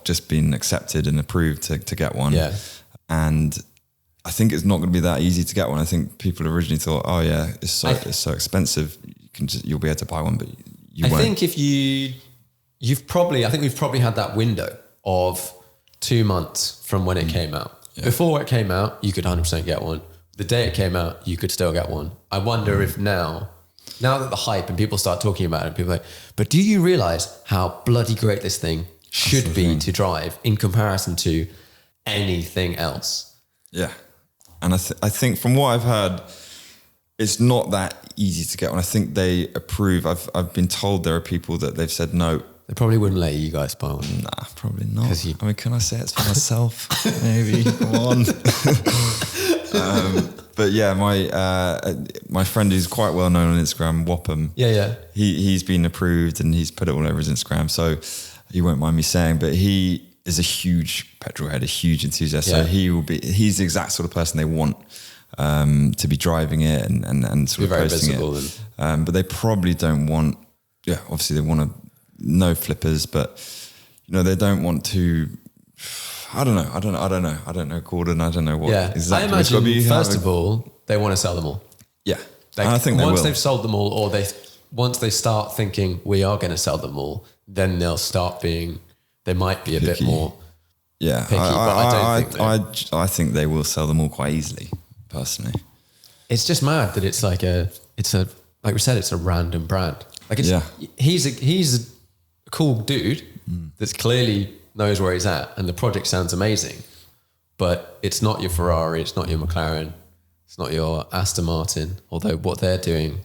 Speaker 2: just been accepted and approved to get one. Yeah. And I think it's not going to be that easy to get one. I think people originally thought, oh yeah, it's so expensive. You'll be able to buy one, but you won't.
Speaker 1: I think we've probably had that window of 2 months from when it came out. Yeah. Before it came out, you could 100% get one. The day it came out, you could still get one. I wonder if now that the hype and people start talking about it, people are like, but do you realize how bloody great this thing should be to drive in comparison to anything else?
Speaker 2: Yeah. And I think from what I've heard, it's not that easy to get one. I think they approve. I've been told there are people that they've said no.
Speaker 1: They probably wouldn't let you guys buy one.
Speaker 2: Nah, probably not. I mean, can I say it's for myself? Maybe. Come on. But yeah, my friend who's quite well known on Instagram, Wapham.
Speaker 1: Yeah.
Speaker 2: He's been approved and he's put it all over his Instagram. So he won't mind me saying, but he is a huge petrol head, a huge enthusiast. So he's the exact sort of person they want to be driving it and sort of posting it. But they probably don't want, obviously they want no flippers, but they don't want to, I don't know, Gordon, I don't know what exactly.
Speaker 1: I imagine first of all, they want to sell them all.
Speaker 2: Yeah. I think
Speaker 1: once they've sold them all, or once they start thinking we are going to sell them all, then they'll start being, they might be a bit more picky, but
Speaker 2: I think they will sell them all quite easily. Personally,
Speaker 1: it's just mad that it's like like we said, it's a random brand. Like he's a cool dude that's clearly knows where he's at, and the project sounds amazing, but it's not your Ferrari, it's not your McLaren, it's not your Aston Martin. Although what they're doing,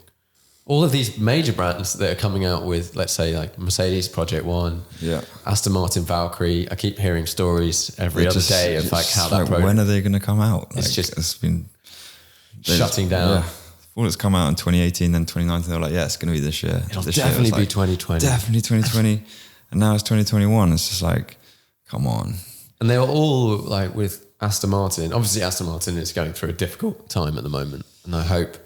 Speaker 1: all of these major brands that are coming out with, let's say like Mercedes Project One, Aston Martin Valkyrie. I keep hearing stories every other day of like how that
Speaker 2: when are they going to come out?
Speaker 1: It's been shutting down.
Speaker 2: Yeah. Well, it's come out in 2018, then 2019. They're like, it's going to be this year.
Speaker 1: It'll definitely be 2020.
Speaker 2: Definitely 2020. And now it's 2021. It's just like, come on.
Speaker 1: And they were all like with Aston Martin. Obviously, Aston Martin is going through a difficult time at the moment, and I hope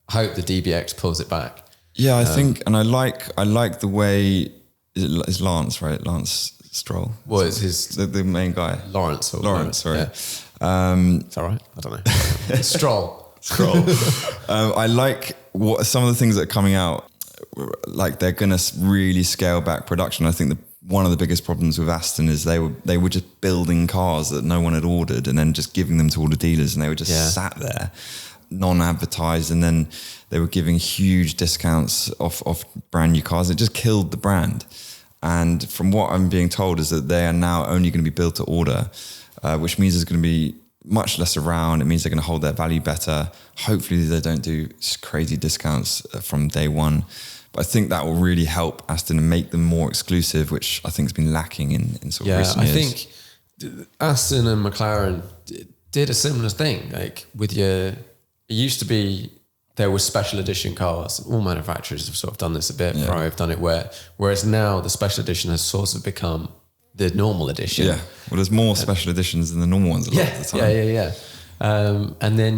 Speaker 1: the DBX pulls it back.
Speaker 2: Yeah, I think, and I like the way it's Lance, right? Lance Stroll.
Speaker 1: Well, it's his
Speaker 2: the main guy.
Speaker 1: Lawrence, sorry.
Speaker 2: Yeah.
Speaker 1: It's all right. I don't know. Stroll.
Speaker 2: I like what some of the things that are coming out. Like they're going to really scale back production. I think one of the biggest problems with Aston is they were just building cars that no one had ordered and then just giving them to all the dealers, and they were just sat there, non-advertised, and then they were giving huge discounts off brand new cars. It just killed the brand. And from what I'm being told is that they are now only going to be built to order. which means there's going to be much less around. It means they're going to hold their value better. Hopefully they don't do crazy discounts from day one. But I think that will really help Aston and make them more exclusive, which I think has been lacking in sort of recent years.
Speaker 1: I think Aston and McLaren did a similar thing. Like with it used to be there were special edition cars. All manufacturers have sort of done this a bit. Ferrari have done it whereas now the special edition has sort of become the normal edition.
Speaker 2: Yeah. Well, there's more special editions than the normal ones a lot of the time.
Speaker 1: Yeah. And then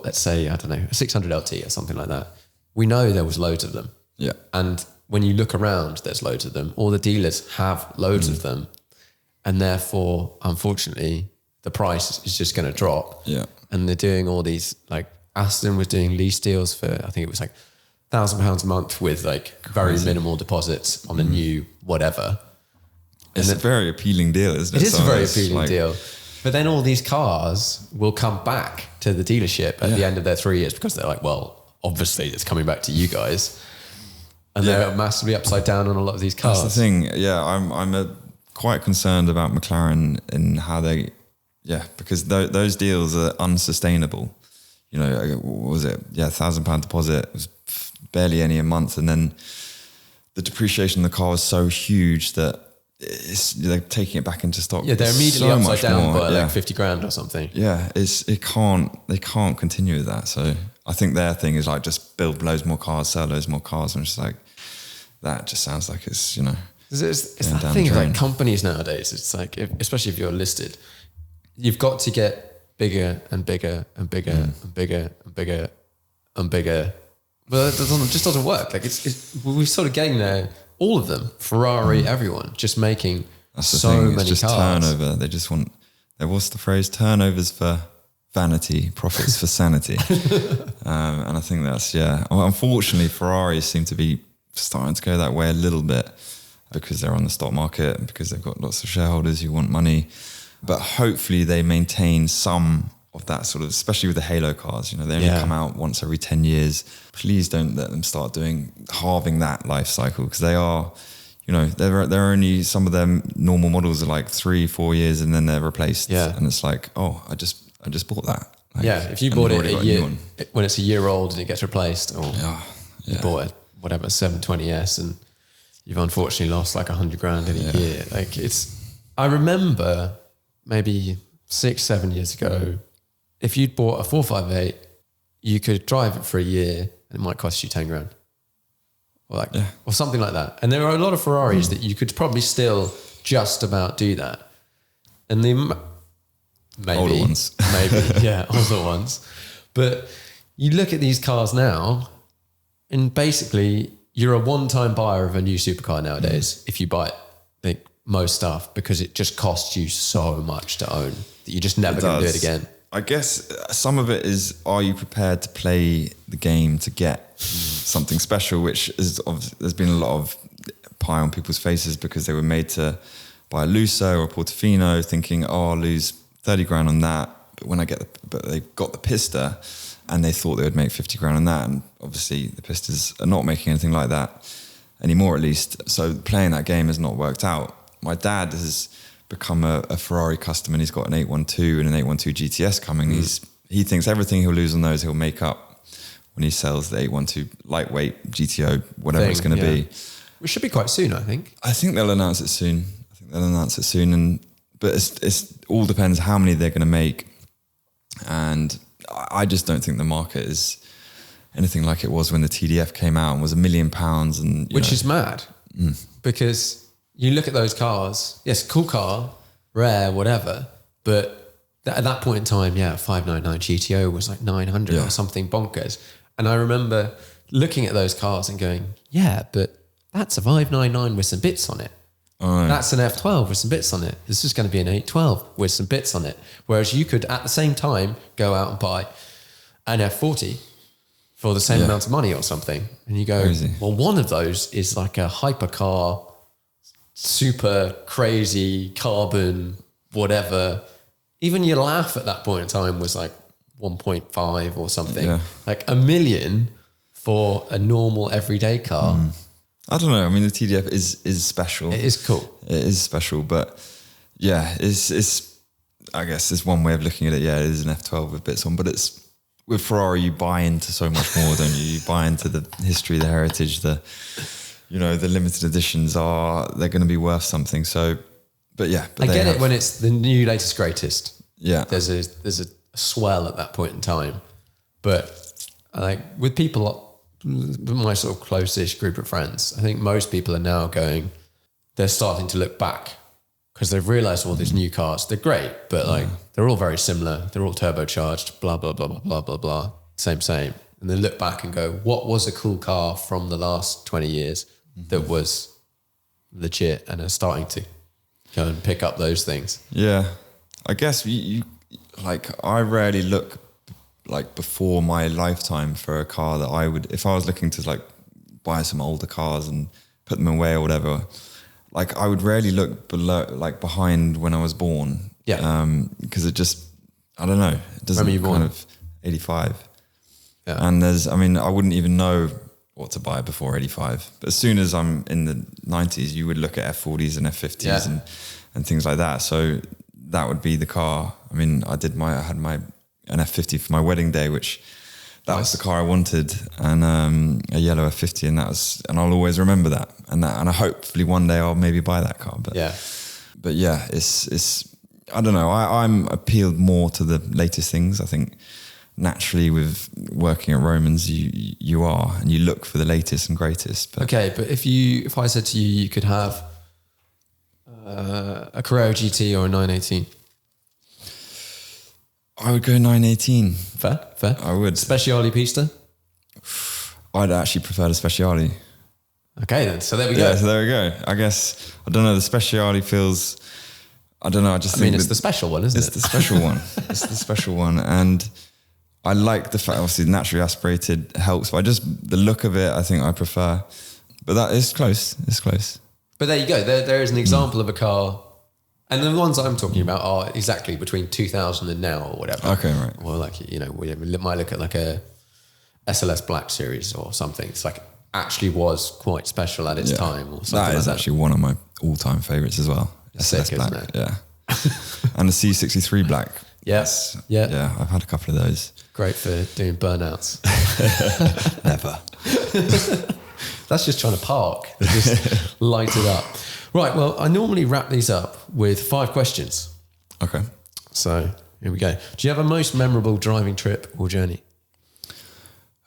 Speaker 1: let's say, I don't know, a 600 LT or something like that. We know there was loads of them.
Speaker 2: Yeah.
Speaker 1: And when you look around, there's loads of them. All the dealers have loads of them. And therefore, unfortunately, the price is just going to drop.
Speaker 2: Yeah.
Speaker 1: And they're doing all these, like Aston was doing lease deals for, I think it was like £1,000 a month with like very minimal deposits on a new whatever.
Speaker 2: It's a very appealing deal, isn't it?
Speaker 1: It is a very appealing deal. But then all these cars will come back to the dealership at the end of their 3 years because they're like, well, obviously it's coming back to you guys. And they're massively upside down on a lot of these cars.
Speaker 2: That's the thing. Yeah, I'm quite concerned about McLaren and how they, because those deals are unsustainable. You know, what was it? Yeah, £1,000 deposit. It was barely any a month. And then the depreciation of the car was so huge that they're taking it back into stock.
Speaker 1: Yeah, they're immediately upside down by like 50 grand or something.
Speaker 2: Yeah, they can't continue with that. So I think their thing is like just build loads more cars, sell loads more cars. And just like, that just sounds like it's,
Speaker 1: It's that thing like companies nowadays. It's like, especially if you're listed, you've got to get bigger and bigger and bigger and bigger and bigger and bigger. But it just doesn't work. Like we're sort of getting there. All of them, Ferrari, everyone, just making so many cars. It's just
Speaker 2: turnover. They just want. What's the phrase? Turnovers for vanity, profits for sanity. And I think that's Well, unfortunately, Ferrari seem to be starting to go that way a little bit because they're on the stock market and because they've got lots of shareholders who want money. But hopefully they maintain some of that sort of, especially with the Halo cars, they only come out once every 10 years. Please don't let them start halving that life cycle because they are, they're only, some of them normal models are like 3-4 years and then they're replaced. Yeah. And it's like, oh, I just bought that. Like,
Speaker 1: if you bought it a year, when it's a year old and it gets replaced, or you bought it, whatever, 720S and you've unfortunately lost like 100 grand in a year. Like I remember maybe 6-7 years ago, if you'd bought a 458, you could drive it for a year and it might cost you 10 grand or something like that. And there are a lot of Ferraris that you could probably still just about do that. And maybe,
Speaker 2: older ones.
Speaker 1: Older ones. But you look at these cars now and basically you're a one-time buyer of a new supercar nowadays if you buy it, most stuff, because it just costs you so much to own that you're just never going to do it again.
Speaker 2: I guess some of it is, are you prepared to play the game to get something special, which is there's been a lot of pie on people's faces because they were made to buy a Lusso or a Portofino thinking, oh, I'll lose 30 grand on that. But they got the Pista and they thought they would make 50 grand on that. And obviously the Pistas are not making anything like that anymore, at least. So playing that game has not worked out. My dad has become a Ferrari customer and he's got an 812 and an 812 GTS coming. He thinks everything he'll lose on those he'll make up when he sells the 812 lightweight GTO, whatever it's going to be.
Speaker 1: Which should be quite soon, I think.
Speaker 2: I think they'll announce it soon. But it all depends how many they're going to make. And I just don't think the market is anything like it was when the TDF came out and was £1 million. And
Speaker 1: which is mad because you look at those cars, yes, cool car, rare, whatever. But at that point in time, 599 GTO was like 900 or something bonkers. And I remember looking at those cars and going, but that's a 599 with some bits on it. That's an F12 with some bits on it. This is going to be an 812 with some bits on it. Whereas you could, at the same time, go out and buy an F40 for the same amount of money or something. And you go, crazy. Well, one of those is like a hypercar, super crazy carbon, whatever. Even your laugh at that point in time was like 1.5 or something. Yeah. Like $1 million for a normal everyday car.
Speaker 2: I don't know. I mean, the TDF is special.
Speaker 1: It is cool.
Speaker 2: It is special, but it's I guess there's one way of looking at it. Yeah, it is an F12 with bits on, but it's with Ferrari, you buy into so much more, don't you? You buy into the history, the heritage, the limited editions they're going to be worth something. So, but yeah,
Speaker 1: I get it when it's the new latest greatest.
Speaker 2: Yeah,
Speaker 1: there's a swell at that point in time, but like with people, my sort of close-ish group of friends, I think most people are now they're starting to look back because they've realized all these new cars, they're great, but like they're all very similar. They're all turbocharged, blah, blah, blah, blah, blah, blah, blah. Same. And they look back and go, what was a cool car from the last 20 years that was legit, and are starting to go and pick up those things.
Speaker 2: Yeah. I guess you like, I rarely look like before my lifetime for a car that I would, if I was looking to like buy some older cars and put them away or whatever, like I would rarely look behind when I was born.
Speaker 1: Yeah.
Speaker 2: Because it just, I don't know, it doesn't
Speaker 1: When were you born?
Speaker 2: kind of 85.
Speaker 1: Yeah.
Speaker 2: And I wouldn't even know what to buy before 85. But as soon as I'm in the 90s, you would look at F40s and F50s and things like that. So that would be the car. I mean, I had an F50 for my wedding day, which was the car I wanted, and a yellow F50, and I'll always remember that. And I hopefully one day I'll maybe buy that car. But yeah, it's I don't know. I'm appealed more to the latest things. I think naturally with working at Romans, you are, and you look for the latest and greatest. But
Speaker 1: okay, but if I said to you, you could have a Carrera GT or a 918.
Speaker 2: I would go 918.
Speaker 1: Fair.
Speaker 2: I would.
Speaker 1: Speciale Pista?
Speaker 2: I'd actually prefer the Speciale.
Speaker 1: Okay then, so there we go.
Speaker 2: Yeah, so there we go. I guess, I don't know, the Speciale feels, I don't know, I think
Speaker 1: it's the special one, isn't it?
Speaker 2: It's the special one. It's the special one. And I like the fact, obviously, naturally aspirated helps, but the look of it, I think I prefer. But that is close. It's close.
Speaker 1: But there you go. There is an example of a car. And the ones I'm talking about are exactly between 2000 and now or whatever.
Speaker 2: Okay, right.
Speaker 1: Or like, we might look at like a SLS Black Series or something. It's like actually was quite special at its time or something.
Speaker 2: That is actually one of my all-time favorites as well.
Speaker 1: SLS
Speaker 2: Black,
Speaker 1: isn't it?
Speaker 2: yeah. And the C63 Black.
Speaker 1: Yes.
Speaker 2: Yeah, I've had a couple of those.
Speaker 1: Great for doing burnouts.
Speaker 2: Never.
Speaker 1: That's just trying to park. They just light it up. Right, well, I normally wrap these up with 5 questions.
Speaker 2: Okay.
Speaker 1: So here we go. Do you have a most memorable driving trip or journey?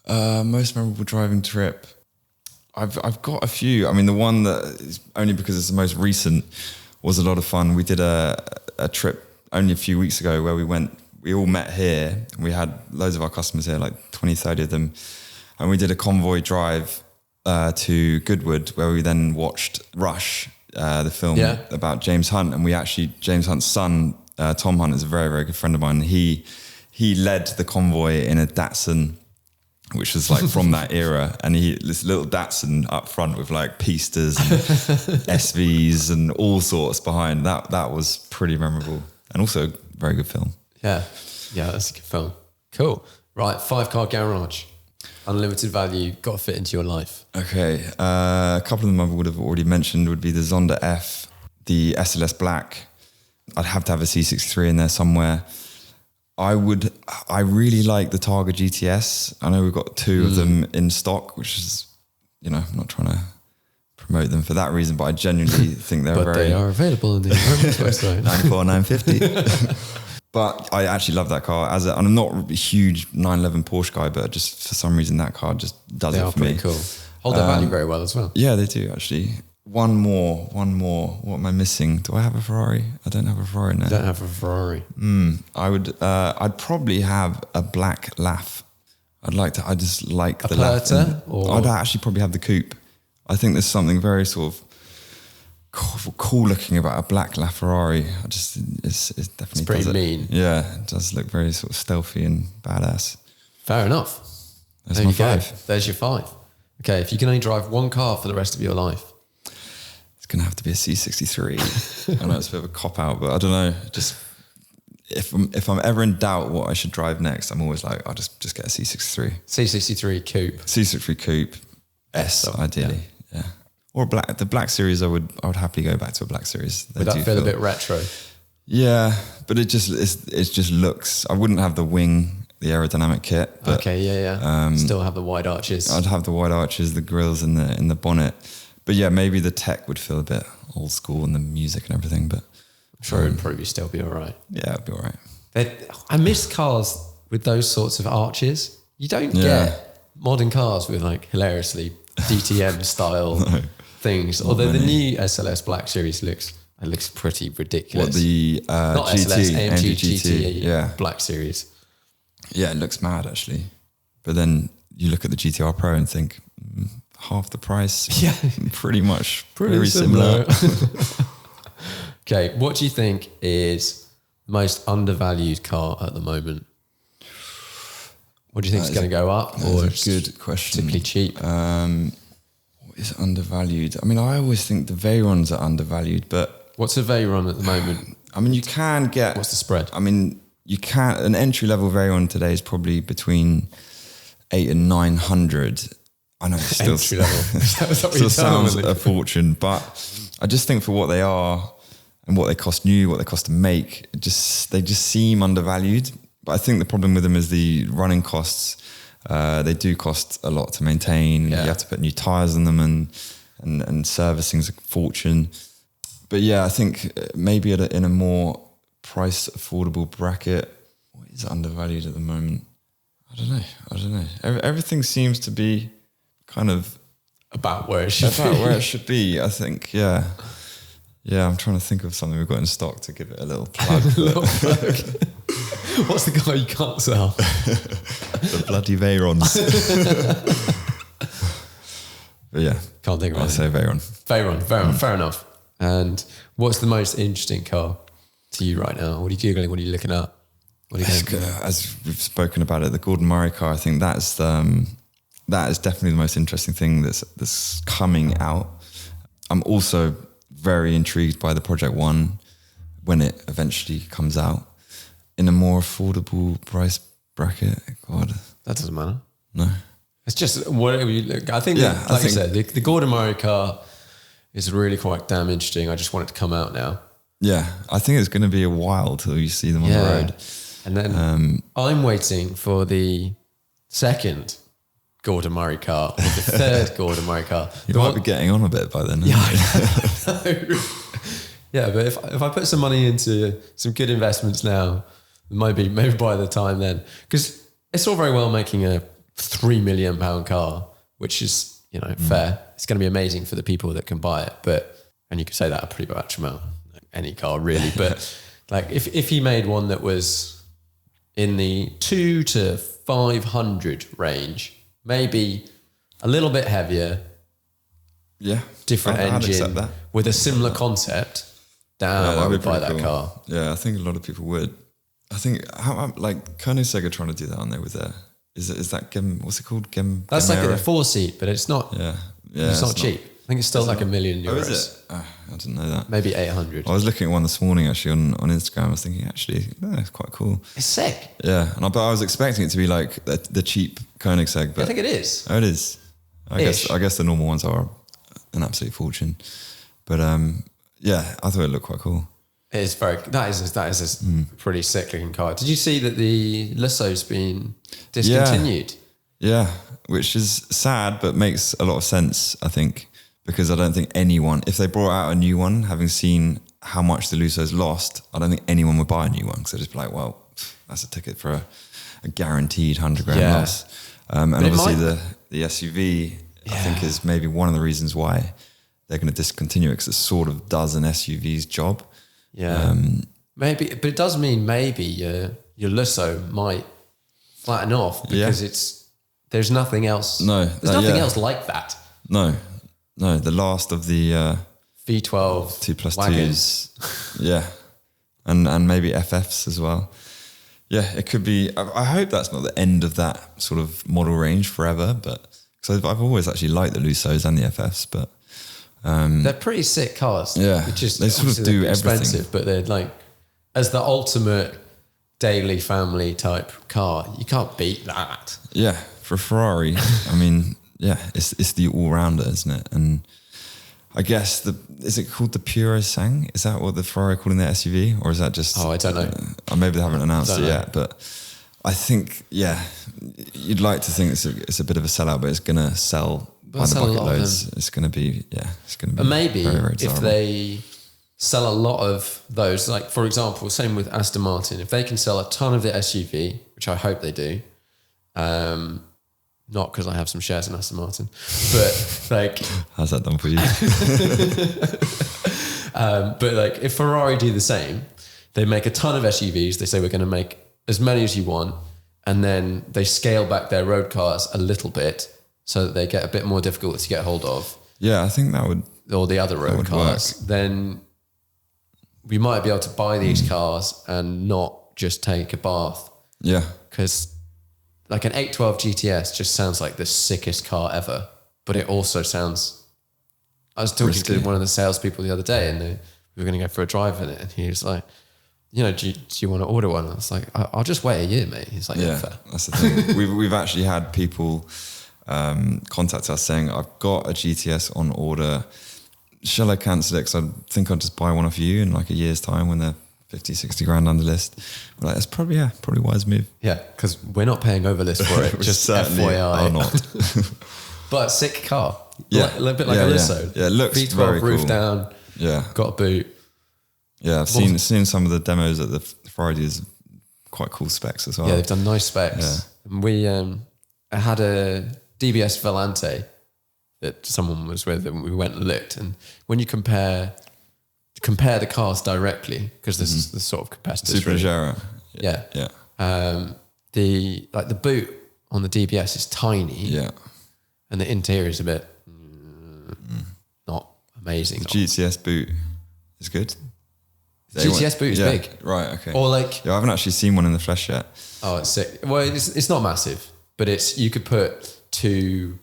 Speaker 2: Most memorable driving trip. I've got a few. I mean, the one that is only because it's the most recent was a lot of fun. We did a trip only a few weeks ago where we all met here. We had loads of our customers here, like 20, 30 of them. And we did a convoy drive to Goodwood where we then watched Rush, the film about James Hunt. And James Hunt's son, Tom Hunt, is a very, very good friend of mine. He led the convoy in a Datsun, which was like from that era. And this little Datsun up front with like Pistas and SVs and all sorts behind. That was pretty memorable. And also a very good film. Yeah, that's a good film. Cool. Right, 5-car garage. Unlimited value, got to fit into your life. Okay, a couple of them I would have already mentioned would be the Zonda F, the SLS Black. I'd have to have a C63 in there somewhere. I really like the Targa GTS. I know we've got 2 of them in stock, which is, I'm not trying to promote them for that reason, but I genuinely think they're
Speaker 1: but they are available in the website. 94, 950. But I actually love that car. And I'm not a huge 911 Porsche guy, but just for some reason that car just does it for me. Cool. Hold their value very well as well. Yeah, they do actually. One more. What am I missing? Do I have a Ferrari? I don't have a Ferrari now. You don't have a Ferrari. I'd probably have a black Laff. I just like the Laff. I'd actually probably have the coupe. I think there's something very sort of cool looking about a black LaFerrari. It's definitely pretty mean. Yeah, it does look very sort of stealthy and badass. Fair enough. There's my 5. There's your 5. Okay, if you can only drive one car for the rest of your life, it's going to have to be a C63. I know it's a bit of a cop out, but I don't know. Just if I'm ever in doubt what I should drive next, I'm always like, I'll just get a C63. C63 coupe. C63 coupe. S ideally. Yeah. Or the Black Series, I would happily go back to a Black Series. Would that feel a bit retro? Yeah,
Speaker 2: but it just looks. I wouldn't have the wing, the aerodynamic kit. But,
Speaker 1: okay, yeah. Still have the wide arches.
Speaker 2: I'd have the wide arches, the grills in the bonnet. But yeah, maybe the tech would feel a bit old school and the music and everything. But
Speaker 1: I'm sure it'd probably still be all right.
Speaker 2: Yeah, it'd be all right.
Speaker 1: I miss cars with those sorts of arches. You don't get modern cars with like hilariously DTM style things. Although the new SLS Black Series looks pretty ridiculous.
Speaker 2: What the
Speaker 1: not
Speaker 2: GT,
Speaker 1: SLS, AMG
Speaker 2: GT,
Speaker 1: GT Black Series.
Speaker 2: Yeah, it looks mad actually. But then you look at the GTR Pro and think half the price.
Speaker 1: Yeah,
Speaker 2: pretty much
Speaker 1: pretty
Speaker 2: very similar.
Speaker 1: Okay, what do you think is the most undervalued car at the moment? What do you think is going to go up? Or
Speaker 2: That's a good question.
Speaker 1: Simply cheap?
Speaker 2: What is undervalued? I mean, I always think the veyrons are undervalued, but
Speaker 1: what's a veyron at the moment?
Speaker 2: I mean, you can get.
Speaker 1: What's the spread?
Speaker 2: I mean, you can. An entry level veyron today is probably between 800 and 900. I know, it's still
Speaker 1: entry level.
Speaker 2: still sounds a fortune, but I just think for what they are and what they cost new, what they cost to make, they just seem undervalued. But I think the problem with them is the running costs. They do cost a lot to maintain.
Speaker 1: Yeah.
Speaker 2: You have to put new tires on them, and servicing's a fortune. But yeah, I think maybe in a more price affordable bracket, what is undervalued at the moment? I don't know. Everything seems to be kind of
Speaker 1: about where it should
Speaker 2: be. I think, yeah. I'm trying to think of something we've got in stock to give it a little plug.
Speaker 1: What's the car you can't sell?
Speaker 2: The bloody veyrons. But yeah,
Speaker 1: can't think of it.
Speaker 2: I'll say veyron.
Speaker 1: Veyron, fair enough. And what's the most interesting car to you right now? What are you Googling? What are you looking at? What are you think?
Speaker 2: As we've spoken about it, the Gordon Murray car, I think that is definitely the most interesting thing that's coming out. I'm also very intrigued by the Project One when it eventually comes out in a more affordable price bracket. God,
Speaker 1: that doesn't matter.
Speaker 2: No,
Speaker 1: it's just whatever you look. I think, you said, the Gordon Murray car is really quite damn interesting. I just want it to come out now.
Speaker 2: Yeah, I think it's going to be a while till you see them on the road.
Speaker 1: And then I'm waiting for the second Gordon Murray car, or the third Gordon Murray car.
Speaker 2: You might be getting on a bit by then.
Speaker 1: Yeah, I know. Yeah, but if I put some money into some good investments now, maybe by the time then, because it's all very well making a £3 million car, which is, fair. It's going to be amazing for the people that can buy it. And you could say that a pretty much amount, any car really. But like if he made one that was in the 200 to 500 range, maybe a little bit heavier, different engine with a similar concept, I would buy that car.
Speaker 2: Yeah, I think a lot of people would. I think like Koenigsegg are trying to do that, aren't they? With their is that what's it called?
Speaker 1: That's like a 4-seat, but it's not.
Speaker 2: Yeah,
Speaker 1: it's not cheap. I think it's still like €1 million.
Speaker 2: Oh, is it? I didn't know that.
Speaker 1: Maybe 800.
Speaker 2: I was looking at one this morning actually on Instagram. I was thinking actually, it's quite cool.
Speaker 1: It's sick.
Speaker 2: Yeah, but I was expecting it to be like the cheap Koenigsegg, but
Speaker 1: I think it is.
Speaker 2: Oh, it is. I guess the normal ones are an absolute fortune, but yeah, I thought it looked quite cool.
Speaker 1: It is that is a pretty sick looking car. Did you see that the Lisso's been discontinued?
Speaker 2: Yeah, which is sad, but makes a lot of sense, I think, because I don't think anyone, if they brought out a new one, having seen how much the Lusso's lost, I don't think anyone would buy a new one because they'd just be like, well, that's a ticket for a guaranteed £100,000 loss. And obviously the SUV, I think, is maybe one of the reasons why they're going to discontinue it, because it sort of does an SUV's job.
Speaker 1: Yeah, maybe, but it does mean maybe your Lusso might flatten off because there's nothing else.
Speaker 2: No,
Speaker 1: there's nothing else like that.
Speaker 2: No, the last of the
Speaker 1: V12
Speaker 2: 2+2s, yeah, and maybe FFs as well. Yeah, it could be. I hope that's not the end of that sort of model range forever, but because I've always actually liked the Lussos and the FFs, but.
Speaker 1: They're pretty sick cars.
Speaker 2: Yeah,
Speaker 1: they
Speaker 2: sort of do
Speaker 1: expensive,
Speaker 2: everything.
Speaker 1: but they're like, as the ultimate daily family type car, you can't beat that.
Speaker 2: Yeah, for Ferrari, I mean, yeah, it's the all rounder, isn't it? And I guess is it called the Puro Sang? Is that what the Ferrari are calling their SUV, or is that just?
Speaker 1: Oh, I don't know.
Speaker 2: Maybe they haven't announced it yet, but I think you'd like to think it's a bit of a sellout, but it's gonna sell by the bucket loads. It's gonna be
Speaker 1: But maybe
Speaker 2: very, very
Speaker 1: if they sell a lot of those, like for example, same with Aston Martin, if they can sell a ton of the SUV, which I hope they do, not because I have some shares in Aston Martin, but like,
Speaker 2: how's that done for you?
Speaker 1: But like if Ferrari do the same, they make a ton of SUVs, they say we're going to make as many as you want, and then they scale back their road cars a little bit so that they get a bit more difficult to get hold of.
Speaker 2: Yeah, I think that would,
Speaker 1: or the other road cars, then we might be able to buy these cars and not just take a bath.
Speaker 2: Yeah.
Speaker 1: Because like an 812 GTS just sounds like the sickest car ever, but it also sounds, I was talking
Speaker 2: risky
Speaker 1: to one of the salespeople the other day, and we were going to go for a drive in it, and he was like, you know, do you want to order one? I was like, I'll just wait a year, mate. He's like, yeah, fair.
Speaker 2: That's the thing. we've actually had people contact us saying, I've got a GTS on order. Shall I cancel it? Because I think I'll just buy one off you in like a year's time when they're 50, 60 grand on the list. We're like, that's probably a wise move.
Speaker 1: Yeah, because we're not paying over list for it. Just FYI.
Speaker 2: Are not.
Speaker 1: But sick car.
Speaker 2: Yeah.
Speaker 1: A little bit like a Lisso.
Speaker 2: Yeah, it looks
Speaker 1: V12
Speaker 2: very
Speaker 1: roof
Speaker 2: cool.
Speaker 1: down.
Speaker 2: Yeah.
Speaker 1: Got a boot.
Speaker 2: Yeah, I've seen some of the demos at the Friday is quite cool specs as well.
Speaker 1: Yeah, they've done nice specs.
Speaker 2: Yeah.
Speaker 1: And we had a DBS Volante that someone was with, and we went and looked. And when you compare the cars directly, because this is the sort of competitors.
Speaker 2: Supercars.
Speaker 1: Yeah.
Speaker 2: Yeah.
Speaker 1: The boot on the DBS is tiny.
Speaker 2: Yeah.
Speaker 1: And the interior is a bit not amazing.
Speaker 2: The GTS boot is good.
Speaker 1: GTS boot is big.
Speaker 2: Right, okay.
Speaker 1: Or like...
Speaker 2: Yeah, I haven't actually seen one in the flesh yet.
Speaker 1: Oh, it's sick. Well, it's not massive, but you could put 2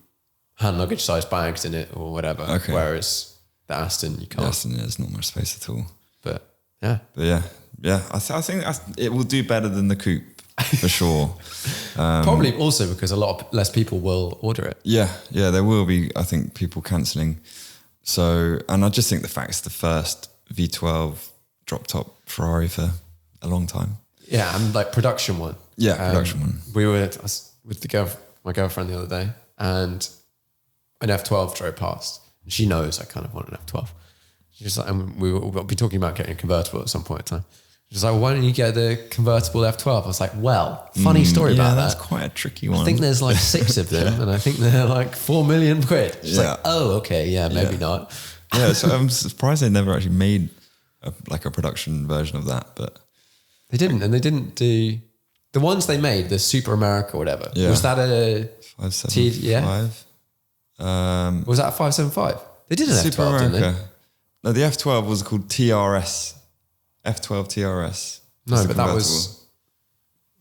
Speaker 1: hand luggage size bags in it or whatever. Okay. Whereas the Aston, you can't.
Speaker 2: The Aston, there's not much space at all.
Speaker 1: But yeah.
Speaker 2: I think it will do better than the coupe for sure.
Speaker 1: Probably also because a lot less people will order it.
Speaker 2: Yeah, there will be, I think, people cancelling. So, and I just think the fact it's the first V12 drop top Ferrari for a long time.
Speaker 1: Yeah, and like production one.
Speaker 2: Yeah, production one.
Speaker 1: We were with my girlfriend the other day, and an F12 drove past. And she knows I kind of want an F12. She's like, and we'll be talking about getting a convertible at some point in time. She's like, why don't you get the convertible F12? I was like, well, funny story about that.
Speaker 2: That's quite a tricky one.
Speaker 1: I think there's like 6 of them, and I think they're like 4 million quid. She's like, oh, okay, maybe not.
Speaker 2: Yeah, so I'm surprised they never actually made a production version of that, but
Speaker 1: they didn't, and they didn't do the ones they made, the Super America or whatever.
Speaker 2: Yeah.
Speaker 1: Was that a
Speaker 2: 575?
Speaker 1: Was that a 575? They did an
Speaker 2: Super
Speaker 1: F12,
Speaker 2: America.
Speaker 1: didn't they?
Speaker 2: No, the F12 was called TRS. F12 TRS.
Speaker 1: No, but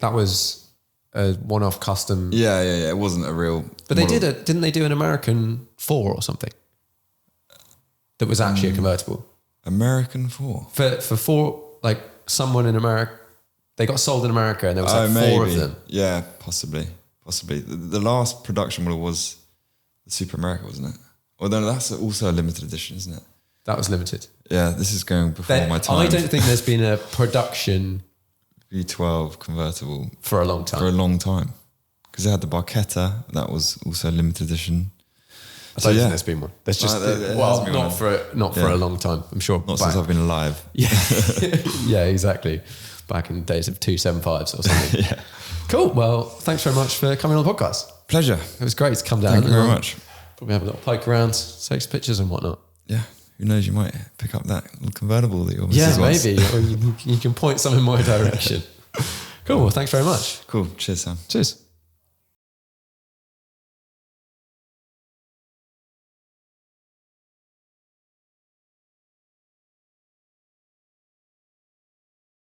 Speaker 1: that was a one-off custom.
Speaker 2: Yeah. It wasn't a real.
Speaker 1: But model. Didn't they do an American 4 or something? That was actually a convertible.
Speaker 2: American 4?
Speaker 1: For 4, like someone in America, they got sold in America and there was like 4 of them.
Speaker 2: Yeah, possibly. The last production model was the Super America, wasn't it? Well, no, that's also a limited edition, isn't it?
Speaker 1: That was limited.
Speaker 2: Yeah, this is going before my time.
Speaker 1: I don't think there's been a production
Speaker 2: V12 convertible
Speaker 1: for a long time.
Speaker 2: Because they had the Barchetta, that was also a limited edition.
Speaker 1: I don't think there's been one. There's just not for a long time. I'm sure.
Speaker 2: Not since I've been alive.
Speaker 1: Yeah, yeah, exactly. Back in the days of 275s or something.
Speaker 2: Yeah.
Speaker 1: Cool. Well, thanks very much for coming on the podcast.
Speaker 2: Pleasure.
Speaker 1: It was great to come down.
Speaker 2: Thank you very much.
Speaker 1: Probably have a little poke around, take some pictures and whatnot.
Speaker 2: Yeah. Who knows? You might pick up that little convertible that your missus wants.
Speaker 1: Maybe. Or you can point some in my direction. Cool. Well, thanks very much.
Speaker 2: Cool. Cheers, Sam.
Speaker 1: Cheers.